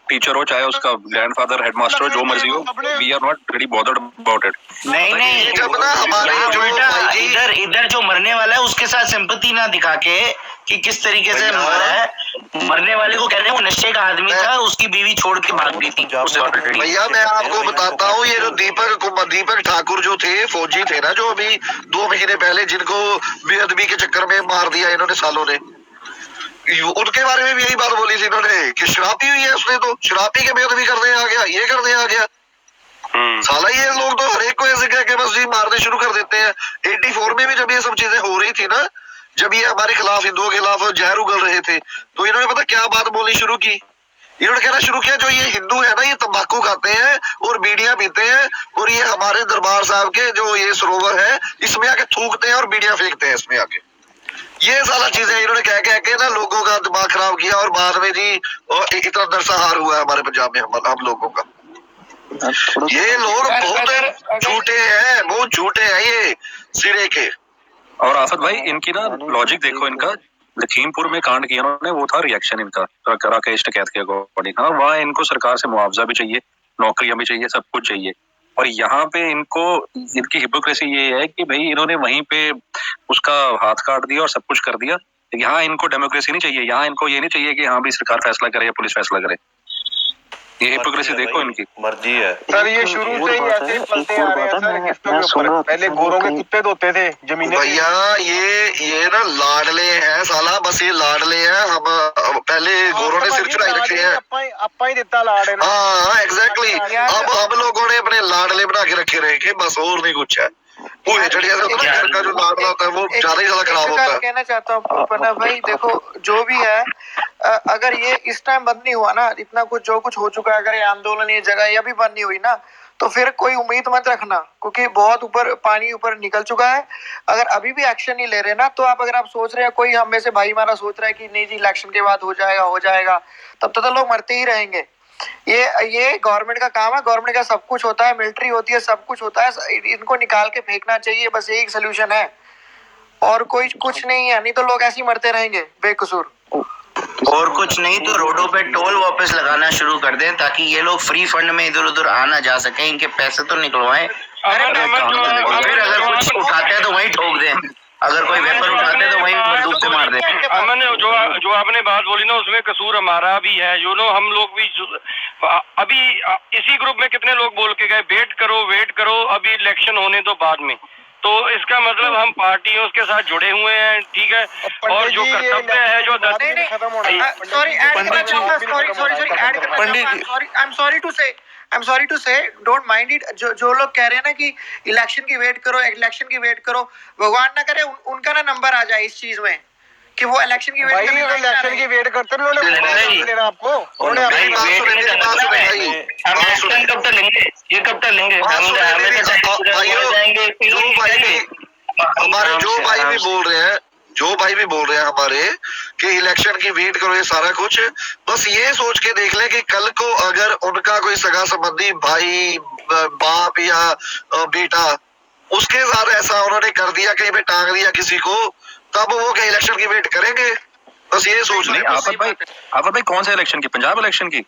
टीचर हो, चाहे उसका ग्रैंडफादर हेडमास्टर हो, जो मर्जी हो, we are not very bothered about it. नहीं इधर जो मरने वाला है उसके साथ सिंपैथी ना दिखा के कि किस तरीके से मरा है, मरने वाले को कह रहे हैं वो नशे का आदमी था, उसकी बीवी छोड़ के भाग गई थी। भैया मैं आपको बताता हूँ, ये जो दीपक ठाकुर जो थे, फौजी थे ना, जो अभी 2 महीने पहले जिनको बेअदबी के चक्कर में मार दिया इन्होंने सालों ने, उनके बारे में भी यही बात बोली थी इन्होंने कि शराबी हुई है उसने, तो शराबी के बेअदबी करने आ गया, ये करने आ गया। साला ये लोग तो हर एक को ऐसे कह के बस जी मारने शुरू कर देते हैं। 84 में भी जब ये सब चीजें हो रही थी ना, जब ये हमारे खिलाफ, हिंदुओं के खिलाफ जहर उगल रहे थे, तो इन्होंने पता क्या बात बोलनी शुरू की, इन्होंने कहना शुरू किया जो ये हिंदू है ना ये तंबाकू खाते हैं और बीड़ियां पीते हैं, और ये हमारे दरबार साहब के जो ये सरोवर है इसमें आके थूकते हैं और बीड़ियां फेंकते हैं इसमें आके। ये सारा चीजें इन्होंने कह के ना लोगों का दिमाग खराब किया, और बाद में जी इतना दरसहार हुआ है हमारे पंजाब में हम लोगों का। ये लोग बहुत झूठे हैं, बहुत झूठे हैं ये सिरे के। और आफत भाई इनकी ना लॉजिक देखो, इनका लखीमपुर में कांड किया उन्होंने, वो था रिएक्शन इनका राकेश टिकैत के अकॉर्डिंग। हाँ, वहाँ इनको सरकार से मुआवजा भी चाहिए, नौकरियां भी चाहिए, सब कुछ चाहिए। और यहाँ पे इनको, इनकी हिपोक्रेसी ये है कि भाई इन्होंने वहीं पे उसका हाथ काट दिया और सब कुछ कर दिया। यहाँ इनको डेमोक्रेसी नहीं चाहिए, यहाँ इनको ये नहीं चाहिए कि हाँ भी सरकार फैसला करे या पुलिस फैसला करे। ये हिपोक्रेसी देखो इनकी, मर्जी है सर। ये शुरू से ही ऐसे पलते आ रहे हैं सर, किस्तों के ऊपर। पहले गोरों के कुत्ते धोते थे जमीनें। भैया ये ना लाडले हैं साला, बस ये लाडले हैं। हम पहले गोरों ने सिर चढ़ाई रखे हैं, अपा ही देता लाड है ना। हाँ एग्जैक्टली, अब हम लोगों ने अपने लाडले बना के रखे रहे कि बस, और नहीं कुछ है। वो चढ़िया से घर का जो लाडला होता है वो ज्यादा ही ज्यादा खराब होता है। कहना चाहता हूँ प्रणव भाई, देखो जो भी है, अगर ये इस टाइम बंद नहीं हुआ ना, इतना कुछ जो कुछ हो चुका है, अगर ये आंदोलन, ये जगह ये भी बंद नहीं हुई ना, तो फिर कोई उम्मीद मत रखना, क्योंकि बहुत ऊपर पानी ऊपर निकल चुका है। अगर अभी भी एक्शन नहीं ले रहे ना, तो अगर आप सोच रहे हैं, कोई हम में से भाई हमारा सोच रहा है कि नहीं जी इलेक्शन के बाद हो जाएगा, तब तक तो लोग मरते ही रहेंगे। ये गवर्नमेंट का काम है, गवर्नमेंट का सब कुछ होता है, मिलिट्री होती है, सब कुछ होता है, इनको निकाल के फेंकना चाहिए, बस यही सोल्यूशन है, और कोई कुछ नहीं है। नहीं तो लोग ऐसे ही मरते रहेंगे बेकसूर। और कुछ नहीं तो रोडों पे टोल वापस लगाना शुरू कर दें, ताकि ये लोग फ्री फंड में इधर उधर आ ना जा सके, इनके पैसे तो निकलवाएं। फिर अगर कुछ उठाते हैं तो वहीं ठोक दें, अगर कोई वेपन उठाते हैं तो वहीं बंदूक से मार दें। अमन, जो आपने बात बोली ना, उसमें कसूर हमारा भी है। हम लोग भी अभी इसी ग्रुप में कितने लोग बोल के गए वेट करो, अभी इलेक्शन होने दो बाद में। तो इसका मतलब हम पार्टियों के साथ जुड़े हुए हैं, ठीक है, और जो कर्तव्य है जो आई एम सॉरी टू से डोंट माइंड इट। जो लोग कह रहे हैं ना कि इलेक्शन की वेट करो, इलेक्शन की वेट करो, भगवान ना करे उनका ना नंबर आ जाए इस चीज में कि वो इलेक्शन की वेट करने इलेक्शन की वेट करते हैं उन्होंने आपको कब तक लेंगे, ये कब तक लेंगे? हमारे जो भाई भी बोल रहे हैं हमारे कि इलेक्शन की वेट करो, ये सारा कुछ बस ये सोच के देख लें कि कल को अगर उनका कोई सगा संबंधी भाई बाप या बेटा उसके साथ ऐसा उन्होंने कर दिया, कहीं पे टांग दिया किसी को, तब वो क्या इलेक्शन की वेट करेंगे? बस ये सोच लें। आफत भाई कौन सा इलेक्शन की? पंजाब इलेक्शन की?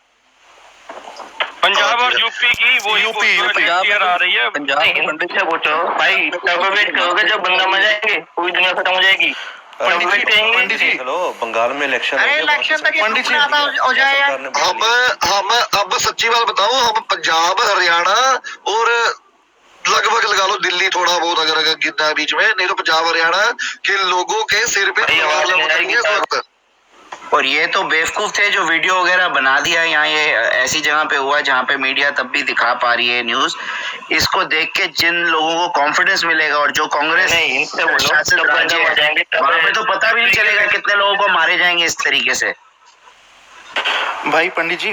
पंजाब और यूपी की वो यूपी आ रही है। पंजाब के पंडित से पूछो भाई, कब वेट करोगे जब बंगा मर जाएंगे, पूरी दुनिया खत्म हो जाएगी? पंडित जी चलो बंगाल में इलेक्शन पंडित जी हो जाए यार। हम अब सच्ची बात बताऊं, हम पंजाब हरियाणा और लगभग लगा लो दिल्ली थोड़ा बहुत अगर गिरना है बीच में, नहीं तो पंजाब हरियाणा के लोगों के सिर पे इस वक्त। और ये तो बेवकूफ थे जो वीडियो वगैरह बना दिया यहाँ, ये ऐसी जगह पे हुआ जहाँ पे मीडिया तब भी दिखा पा रही है न्यूज। इसको देख के जिन लोगों को कॉन्फिडेंस मिलेगा और जो कांग्रेस शासित राज्य है वहाँ पे तो पता भी नहीं चलेगा कितने लोगों को मारे जाएंगे इस तरीके से। भाई पंडित जी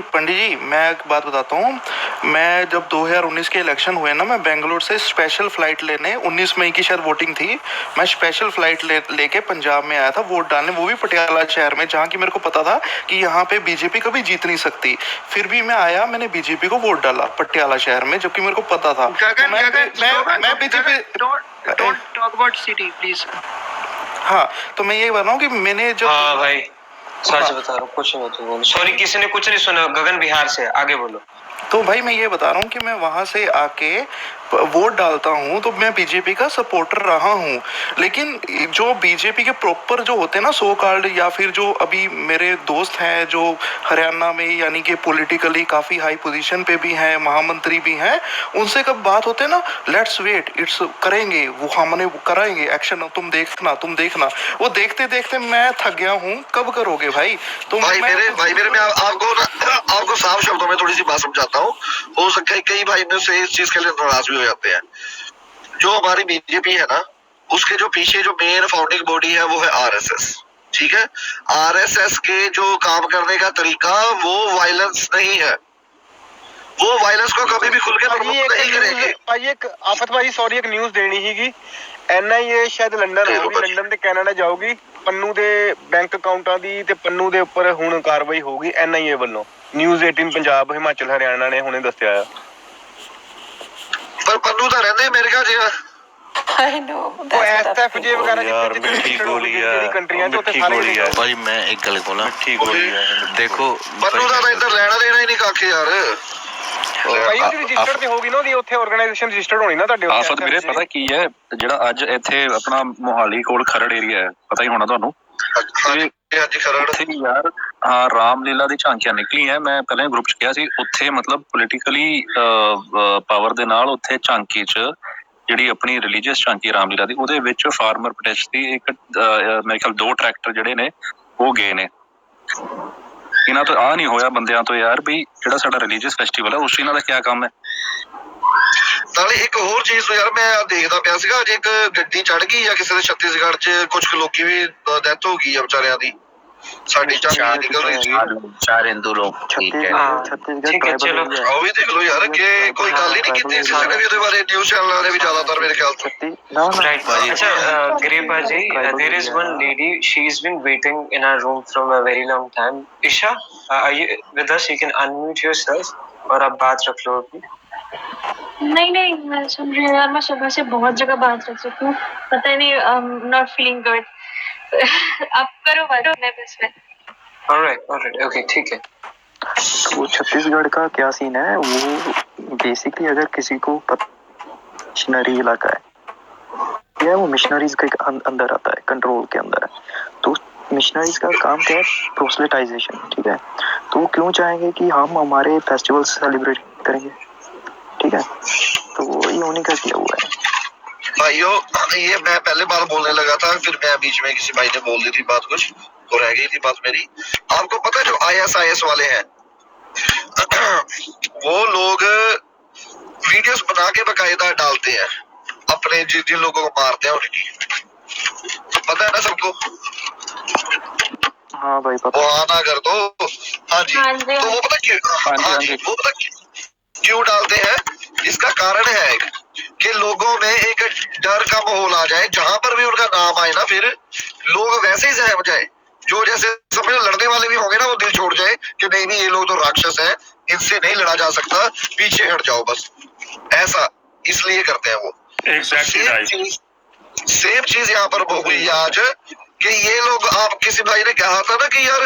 मैं एक बात बताता हूँ। मैं जब 2019 के इलेक्शन हुए ना, मैं बेंगलोर से स्पेशल फ्लाइट लेने, 19 मई की शायद वोटिंग थी, मैं स्पेशल फ्लाइट लेके पंजाब में आया था वोट डालने, वो भी पटियाला शहर में, जहाँ की मेरे को पता था कि यहाँ पे बीजेपी कभी जीत नहीं सकती। फिर भी मैं आया, मैंने बीजेपी को वोट डाला पटियाला शहर में, जबकि मेरे को पता था। मैं BJP don't talk about city please. हाँ तो मैं ये बता रहा हूँ कि मैंने जब भाई सच बता रहा हूँ, कुछ नहीं, सॉरी किसी ने कुछ नहीं सुना। गगन बिहार से, आगे बोलो। तो भाई मैं ये बता रहा हूँ कि मैं वहाँ से आके वोट डालता हूँ तो मैं बीजेपी का सपोर्टर रहा हूँ, लेकिन जो बीजेपी के प्रॉपर जो होते हैं ना सो कॉल्ड, या फिर जो अभी मेरे दोस्त हैं जो हरियाणा में यानी कि पॉलिटिकली काफ़ी हाई पोजीशन पे भी हैं, महामंत्री भी हैं, उनसे कब बात होते हैं ना, लेट्स वेट, इट्स करेंगे वो, हमने कराएंगे एक्शन, तुम देखना, वो देखते देखते मैं थक गया हूँ। कब करोगे भाई? तो भाई मेरे मैं आपको साफ शब्दों में थोड़ी सी बात समझाता हूँ। हो सकता है कई भाई में से इस चीज के लिए नाराज भी हो जाते हैं। जो हमारी बीजेपी है ना, उसके जो पीछे जो मेन फाउंडिंग बॉडी है वो है आरएसएस, ठीक है। आरएसएस के जो काम करने का तरीका वो वायलेंस नहीं है, वो वायलेंस को कभी भी खुल के प्रमोट नहीं करेंगे। भाई एक आफत भाई सॉरी एक न्यूज़ देनी हीगी, एनआईए शायद लंडन होगी, लंडन ਤੇ ਕੈਨੇਡਾ ਜਾਊਗੀ, ਪੰਨੂ ਦੇ ਬੈਂਕ ਅਕਾਊਂਟਾਂ ਦੀ ਤੇ ਪੰਨੂ ਦੇ ਉੱਪਰ ਹੁਣ ਕਾਰਵਾਈ ਹੋਊਗੀ ਐਨਆਈਏ ਵੱਲੋਂ। ਨਿਊਜ਼ 18 ਪੰਜਾਬ ਹਿਮਾਚਲ ਹਰਿਆਣਾ ਨੇ ਹੁਣੇ ਦੱਸਿਆ ਆ। ਪਰ ਪੰਨੂ ਤਾਂ ਰਹਿੰਦੇ ਅਮਰੀਕਾ 'ਚ ਆ। आई नो वो एसएफजे वगैरह यार मिठी गोली है, मिठी गोली है भाई। मैं एक गल बोला, मिठी गोली है। देखो ਪੰਨੂ ਦਾ ਤਾਂ ਇੱਧਰ ਲੈਣਾ ਦੇਣਾ ਹੀ ਨਹੀਂ ਕੱਖ ਯਾਰ। ਭਾਈ ਉਹਦੀ ਰਜਿਸਟਰਡ ਤੇ ਹੋਗੀ ਨਾ, ਉਹਦੀ ਉੱਥੇ ਆਰਗੇਨਾਈਜੇਸ਼ਨ ਰਜਿਸਟਰਡ ਹੋਣੀ ਨਾ ਤੁਹਾਡੇ ਉੱਤੇ। ਆਫਤ ਵੀਰੇ ਪਤਾ ਕੀ ਹੈ, ਜਿਹੜਾ ਅੱਜ ਇੱਥੇ ਆਪਣਾ ਮੋਹਾਲੀ ਕੋਲ ਖਰੜ ਏਰੀਆ ਹੈ, ਪਤਾ ਹੀ ਹੋਣਾ ਤੁਹਾਨੂੰ। ਯਾਰ ਹਾਂ, ਰਾਮਲੀਲਾ ਦੀ ਝਾਂਕੀਆਂ ਨਿਕਲੀਆਂ। ਮੈਂ ਪਹਿਲਾਂ ਗਰੁੱਪ 'ਚ ਕਿਹਾ ਸੀ, ਉੱਥੇ ਮਤਲਬ ਪੋਲੀਟੀਕਲੀ ਪਾਵਰ ਦੇ ਨਾਲ ਉੱਥੇ ਝਾਂਕੀ 'ਚ ਜਿਹੜੀ ਆਪਣੀ ਰਿਲੀਜੀਅਸ ਝਾਂਕੀ ਰਾਮਲੀਲਾ ਦੀ, ਉਹਦੇ ਵਿੱਚ ਫਾਰਮਰ ਪ੍ਰੋਟੈਸਟ ਦੀ ਇੱਕ ਮੇਰੇ ਖਿਆਲ 2 ਟਰੈਕਟਰ ਜਿਹੜੇ ਨੇ ਉਹ ਗਏ ਨੇ। ਇਹਨਾਂ ਤੋਂ ਆ ਨਹੀਂ ਹੋਇਆ ਬੰਦਿਆਂ ਤੋਂ ਯਾਰ, ਵੀ ਜਿਹੜਾ ਸਾਡਾ ਰਿਲੀਜੀਅਸ ਫੈਸਟੀਵਲ ਹੈ ਉਸ ਚੀਜ਼ ਦਾ ਕੀ ਕੰਮ ਹੈ। ਨਾਲੇ ਇੱਕ ਹੋਰ ਚੀਜ਼ ਯਾਰ, ਮੈਂ ਦੇਖਦਾ ਪਿਆ ਸੀਗਾ ਅੱਜ ਇੱਕ ਗੱਡੀ ਚੜ ਗਈ ਆ ਕਿਸੇ ਦੇ ਛੱਤੀਸਗੜ੍ਹ 'ਚ, ਕੁਝ ਲੋਕੀ ਵੀ ਡੈਥ ਹੋ ਗਈ ਆ ਵਿਚਾਰਿਆਂ ਦੀ। ਸਾਡੀ ਝਾਂਕੀ ਨਿਕਲ ਰਹੀ ਸੀ, 4 हिंदू लोग। ठीक है चलो ਉਹ ਵੀ ਦੇਖ ਲਓ ਯਾਰ ਕਿ ਕੋਈ ਗੱਲ ਹੀ ਨਹੀਂ ਕੀਤੀ ਕਿਸੇ ਨੇ ਵੀ ਉਹਦੇ ਬਾਰੇ। ਨਿਊਜ਼ ਚੈਨਲਾਂ ਨੇ ਵੀ ਜ਼ਿਆਦਾਤਰ ਮੇਰੇ ਖਿਆਲ ਤੋਂ। Right. Gariba ji, there is one lady. She's been waiting in our room from a very long time. Isha, are you with us? You can unmute yourself और आप बात रख लो अपनी। नहीं मैं सुन रही हूँ यार, मैं सुबह से बहुत जगह बात रख चुकी हूँ, पता नहीं नॉट फीलिंग गुड। आप करो बात, मैं बस में। Alright, okay, ठीक है। वो छत्तीसगढ़ का क्या सीन है, वो बेसिकली अगर किसी को मिशनरी इलाका है या वो मिशनरीज के अंदर आता है, कंट्रोल के अंदर है, तो मिशनरीज का काम क्या है, प्रोसेलिटाइजेशन, ठीक है। तो वो क्यों चाहेंगे कि हम हमारे फेस्टिवल्स सेलिब्रेट करेंगे, ठीक है। तो वो ये उन्हीं का किया हुआ है। भाइयों, ये मैं पहले बार बोलने लगा था, फिर मैं बीच में किसी भाई ने बोल दी थी बात, कुछ तो रह गई थी बात मेरी। आपको पता है जो ISIS वाले हैं वो लोग वीडियोस बना के बकायदा डालते हैं अपने जिन लोगों को मारते हैं उनकी, पता है ना सबको? हाँ भाई पता। वो आना कर दो। हाँ जी, तो वो पता क्यों, हाँ जी, वो पता क्यों डालते हैं? इसका कारण है कि लोगों में एक डर का माहौल आ जाए, जहां पर भी उनका नाम आए ना फिर लोग वैसे ही सहम जाए। जो जैसे समझ लड़ने वाले भी होंगे ना, वो दिल छोड़ जाए कि नहीं नहीं ये लोग तो राक्षस हैं, इनसे नहीं लड़ा जा सकता, पीछे हट जाओ बस। ऐसा इसलिए करते हैं वो। सेम चीज यहाँ पर हुई आज कि ये लोग, आप किसी भाई ने कहा था ना कि यार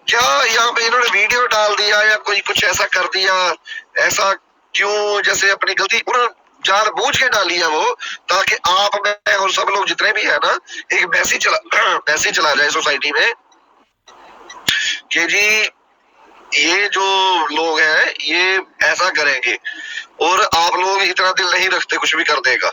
क्या यहाँ पे इन्होंने वीडियो डाल दिया या कोई कुछ ऐसा कर दिया, ऐसा क्यों, जैसे अपनी गलती उन्होंने जानबूझ के डाली है वो, ताकि आप में और सब लोग जितने भी है ना एक मैसेज चला जाए सोसाइटी में कि जी ये जो लोग हैं ये ऐसा करेंगे और आप लोग इतना दिल नहीं रखते कुछ भी कर देगा।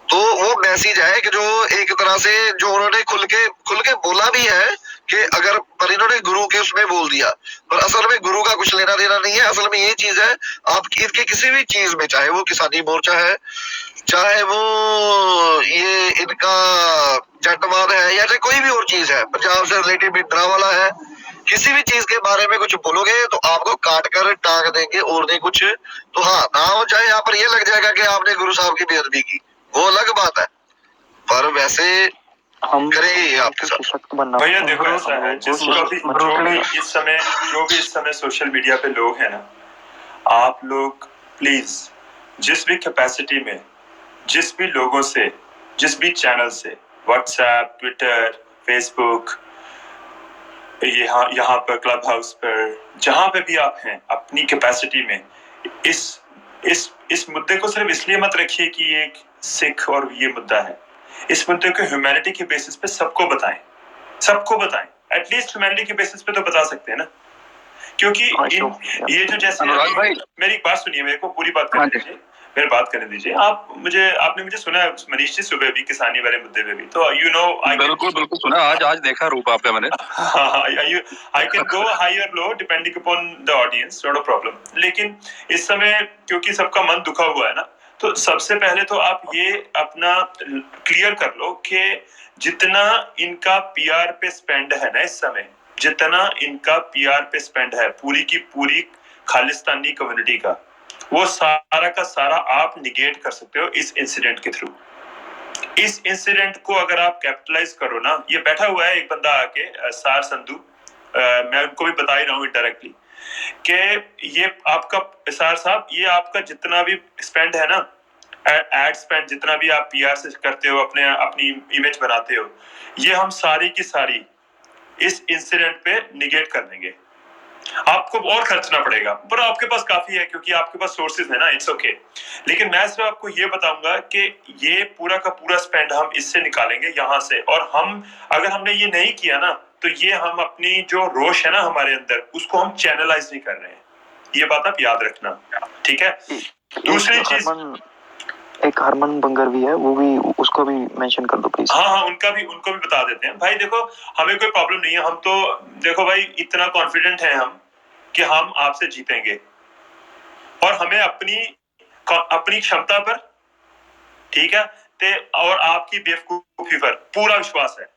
तो वो मैसेज है कि जो एक तरह से जो उन्होंने खुल के बोला भी है कि अगर पर इन्होंने गुरु के उसमें बोल दिया, पर असल में गुरु का कुछ लेना देना नहीं है। असल में ये चीज है, आप इनके किसी भी चीज में, चाहे वो किसानी मोर्चा है, चाहे वो ये इनका जटवाद है, या चाहे कोई भी और चीज है, पंजाब से रिलेटेड इंट्रा वाला है, किसी भी चीज के बारे में कुछ बोलोगे तो आपको काट कर टांग देंगे और नहीं कुछ। तो हाँ, ना हो चाहे यहाँ पर ये लग जाएगा कि आपने गुरु साहब की बेअदबी की, वो अलग बात है, पर वैसे हम करेंगे आपके साथ। भैया देखो ऐसा है, जो भी इस समय सोशल मीडिया पे लोग हैं ना, आप लोग प्लीज जिस भी कैपेसिटी में, जिस भी लोगों से, जिस भी चैनल से, व्हाट्सएप, ट्विटर, फेसबुक, यहाँ पर क्लब हाउस पर, जहां पे भी आप हैं, अपनी कैपेसिटी में इस मुद्दे को सिर्फ इसलिए मत रखिए कि ये एक सिख और ये मुद्दा है। इस मुद्दे को ह्यूमैनिटी के बेसिस पे सबको बताएं, एटलीस्ट ह्यूमैनिटी के बेसिस पे तो बता सकते हैं ना, क्योंकि ये जो जैसे मेरी एक बात सुनिए, मेरे को पूरी बात करने दीजिए, मेरी बात करने दीजिए। आपने मुझे सुना है मनीष जी सुबह भी किसानी वाले मुद्दे पे भी, तो यू नो बिल्कुल सुना, आज देखा रूप आपका मैंने। I can go higher low depending upon the audience, not a problem. लेकिन इस समय क्योंकि सबका मन दुखा हुआ है ना, तो सबसे पहले तो आप ये अपना क्लियर कर लो कि जितना इनका पीआर पे स्पेंड है ना इस समय, जितना इनका पीआर पे स्पेंड है पूरी की पूरी खालिस्तानी कम्युनिटी का, वो सारा का सारा आप निगेट कर सकते हो इस इंसिडेंट के थ्रू। इस इंसिडेंट को अगर आप कैपिटलाइज करो ना, ये बैठा हुआ है एक बंदा आके, सार संधू, मैं उनको भी बता ही रहा हूँ इनडायरेक्टली कि ये आपका सार साहब, ये आपका जितना भी स्पेंड है ना, एड स्पेंड जितना भी आप पीआर से करते हो, अपनी इमेज बनाते हो, ये हम सारी की सारी इस इंसिडेंट पे निगेट कर देंगे। आपको और खर्चना पड़ेगा, पर आपके पास काफी है क्योंकि आपके पास सोर्सेज है ना, इट्स ओके। लेकिन मैं सिर्फ आपको ये बताऊंगा कि ये पूरा का पूरा स्पेंड हम इससे निकालेंगे यहाँ से, और हम अगर हमने ये नहीं किया ना, तो ये हम अपनी जो रोष है ना हमारे अंदर, उसको हम चैनलाइज नहीं कर रहे हैं। ये बात आप याद रखना, ठीक है। दूसरी चीज, एक हरमन बंगर भी है, वो भी, उसको भी मेंशन कर दो प्लीज। हाँ, उनको भी बता देते हैं भाई। देखो हमें कोई प्रॉब्लम नहीं है, हम तो देखो भाई इतना कॉन्फिडेंट हैं हम कि हम आपसे जीतेंगे, और हमें अपनी क्षमता पर, ठीक है, और आपकी बेवकूफी पर पूरा विश्वास है।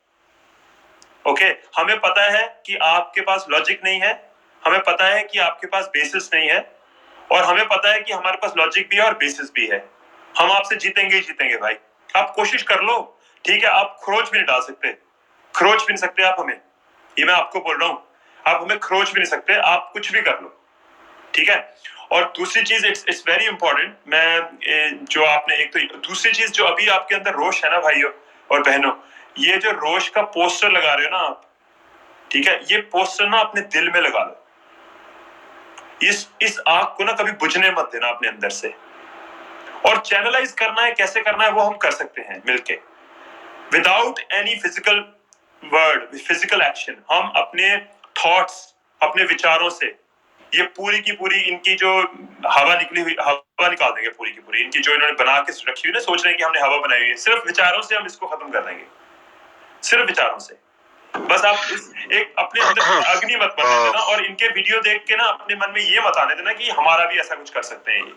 ओके, हमें पता है कि आपके पास लॉजिक नहीं है, हमें पता है कि आपके पास बेसिस नहीं है, और हमें पता है कि हमारे पास लॉजिक भी है और बेसिस भी है। हम आपसे जीतेंगे भाई, आप कोशिश कर लो, ठीक है। आप खरोच भी नहीं डाल सकते, खरोच भी नहीं सकते आप हमें, ये मैं आपको बोल रहा हूँ, आप हमें खरोच भी नहीं सकते, आप कुछ भी कर लो, ठीक है। और दूसरी चीज, इट्स वेरी इंपॉर्टेंट, मैं जो आपने एक तो दूसरी चीज जो अभी आपके अंदर रोष है ना भाइयों और बहनों, ये जो रोष का पोस्टर लगा रहे हो ना आप, ठीक है, ये पोस्टर ना अपने दिल में लगा लो। इस आग को ना कभी बुझने मत देना अपने अंदर से, और चैनलाइज करना है, कैसे करना है वो हम कर सकते हैं मिलके, without any physical word, physical action. हम अपने थॉट्स, अपने विचारों से ये पूरी की पूरी इनकी जो हवा निकली हुई हवा निकाल देंगे पूरी की पूरी। इनकी जो इन्होंने बना के रखी हुई ना, सोच रहे हैं कि हमने हवा बनाई हुई है, सिर्फ विचारों से हम इसको खत्म कर देंगे, सिर्फ विचारों से। बस आप एक अपने अंदर अग्नि मत बनने देना और इनके वीडियो देख के ना अपने मन में ये मत आने देना कि हमारा भी ऐसा कुछ कर सकते हैं ये।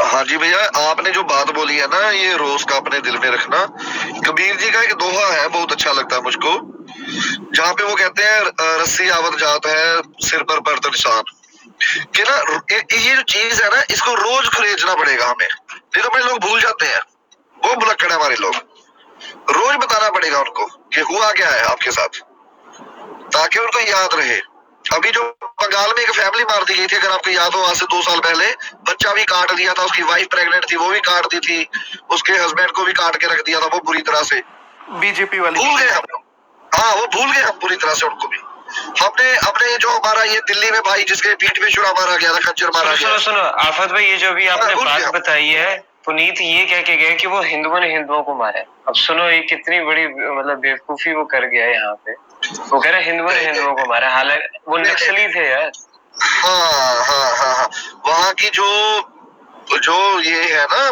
हाँ जी भैया, आपने जो बात बोली है ना, ये रोज का अपने दिल में रखना। कबीर जी का एक दोहा है, बहुत अच्छा लगता है मुझको, जहाँ पे वो कहते हैं रस्सी आवत जात है सिर पर पड़ता निशान, कि ना ये जो चीज है ना, इसको रोज खरीदना पड़ेगा हमें, नहीं तो अपने लोग भूल जाते हैं। वो भुलक्कड़ है हमारे लोग, रोज बताना पड़ेगा उनको कि हुआ क्या है आपके साथ, ताकि उनको याद रहे। अभी जो बंगाल में एक फैमिली मार दी गई थी, अगर आपको याद हो, आज से 2 साल पहले बच्चा भी काट दिया था, उसकी वाइफ प्रेग्नेंट थी, वो भी काट दी थी, उसके हस्बैंड को भी काट के रख दिया था वो बुरी तरह से। बीजेपी वाली भूल गए हम, हाँ वो भूल गए हम पूरी तरह से उनको भी। हमने अपने जो हमारा ये दिल्ली में भाई जिसके पीठ पे छुरा मारा गया था, खंजर मारा गया। सुनो आफत भाई, ये जो भी आपने बात बताई है, पुनीत ये कह के गए कि वो हिंदुओं ने हिंदुओं को मारा है। अब सुनो ये कितनी बड़ी मतलब बेवकूफी वो कर गया है यहाँ पे। वो कह रहे हैं हिंदुओं ने हिंदुओं को मारा, हालांकि वो नक्सली थे यार। हाँ, वहाँ की जो ये है ना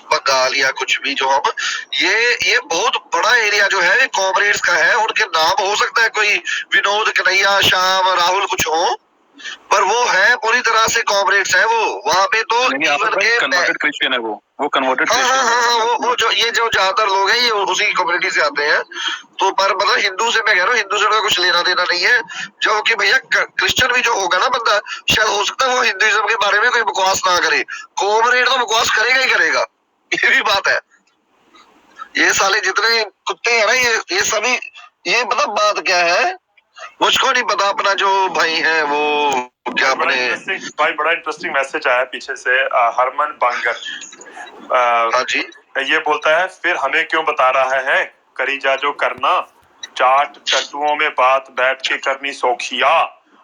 बंगाल या कुछ भी जो हम ये बहुत बड़ा एरिया जो है कॉमरेड्स का है। उनके नाम हो सकता है कोई विनोद, कन्हैया, श्याम, राहुल कुछ हो, पर वो है पूरी तरह से कॉमरेड्स है वो वहाँ पे। तो कन्वर्टेड क्रिश्चियन है वो कन्वर्टेड क्रिश्चियन। हाँ, वो जो ये जो ज्यादातर लोग हैं ये उसी कम्युनिटी से आते हैं। तो पर मतलब हिंदू से मैं कह रहा हूँ, हिंदू से उनका कुछ लेना देना नहीं है। जो कि भैया क्रिश्चियन भी जो होगा ना बंदा, शायद हो सकता है वो हिंदुइज्म के बारे में कोई बकवास ना करे, कॉमरेड तो बकवास करेगा ही करेगा, ये भी बात है। ये साले जितने कुत्ते हैं ना, ये सभी, ये मतलब बात क्या है मुझको नहीं पता। अपना जो भाई है वो क्या अपने भाई बड़ा इंटरेस्टिंग मैसेज आया पीछे से, हरमन बांगर। हाँ जी, ये बोलता है, फिर हमें क्यों बता रहा है, करी जा जो करना, चाट चटुओं में बात बैठ के करनी सौखिया,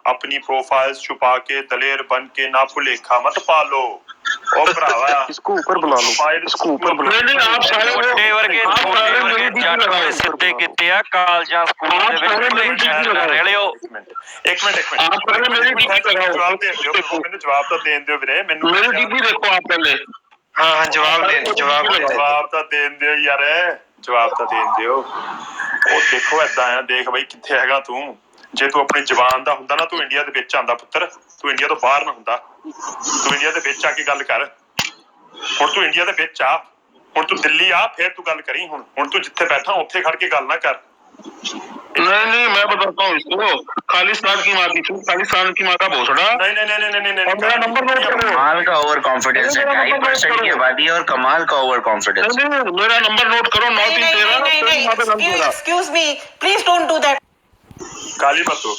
अपनी प्रोफाइल छुपा के दलेर बन के ना भुलेखा मत पालो। ओ भरावा, इसको ऊपर बुला लो, इसको ऊपर बुला लो। नहीं आप सारे वर्गे जट सिद्धे किते आ कालजा स्कूल दे विच रह लियो। एक मिनट आप पहले मेरी जवाब दे दियो, मैंने जवाब तो देन दियो वीरे, मैंने मेरी डीपी देखो आप पहले। हाँ जवाब तो देन दियो यार, जवाब तो देन दियो। ਉਹ ਦੇਖੋ ਏਦਾਂ ਆ, ਦੇਖ ਬਈ ਕਿੱਥੇ ਹੈਗਾ ਤੂੰ। ਜੇ ਤੂੰ ਆਪਣੀ ਜ਼ਬਾਨ ਦਾ ਹੁੰਦਾ ਨਾ, ਤੂੰ ਇੰਡੀਆ ਦੇ ਵਿੱਚ ਆਂਦਾ ਪੁੱਤਰ, ਤੂੰ ਇੰਡੀਆ ਤੋਂ ਬਾਹਰ ਨਾ ਹੁੰਦਾ। ਤੂੰ ਇੰਡੀਆ ਦੇ ਵਿੱਚ ਆ ਕੇ ਗੱਲ ਕਰ। ਹੁਣ ਤੂੰ ਇੰਡੀਆ ਦੇ ਵਿੱਚ ਆ, ਹੁਣ ਤੂੰ ਦਿੱਲੀ ਆ, ਫਿਰ ਤੂੰ ਗੱਲ ਕਰੀ। ਹੁਣ ਤੂੰ ਜਿੱਥੇ ਬੈਠਾ ਉੱਥੇ खड़ के ਗੱਲ ना कर। नहीं मैं बताता हूँ इसको, खालिस्तान की माँ की चूत, खालिस्तान की माँ का भोसड़ा। नहीं मेरा नंबर नोट करो। कमाल का ओवर कॉन्फिडेंस है, 2% की आबादी और कमाल का ओवर कॉन्फिडेंस। मेरा नंबर नोट करो, 9 3 13। Excuse me, please don't do that. काली मत हो।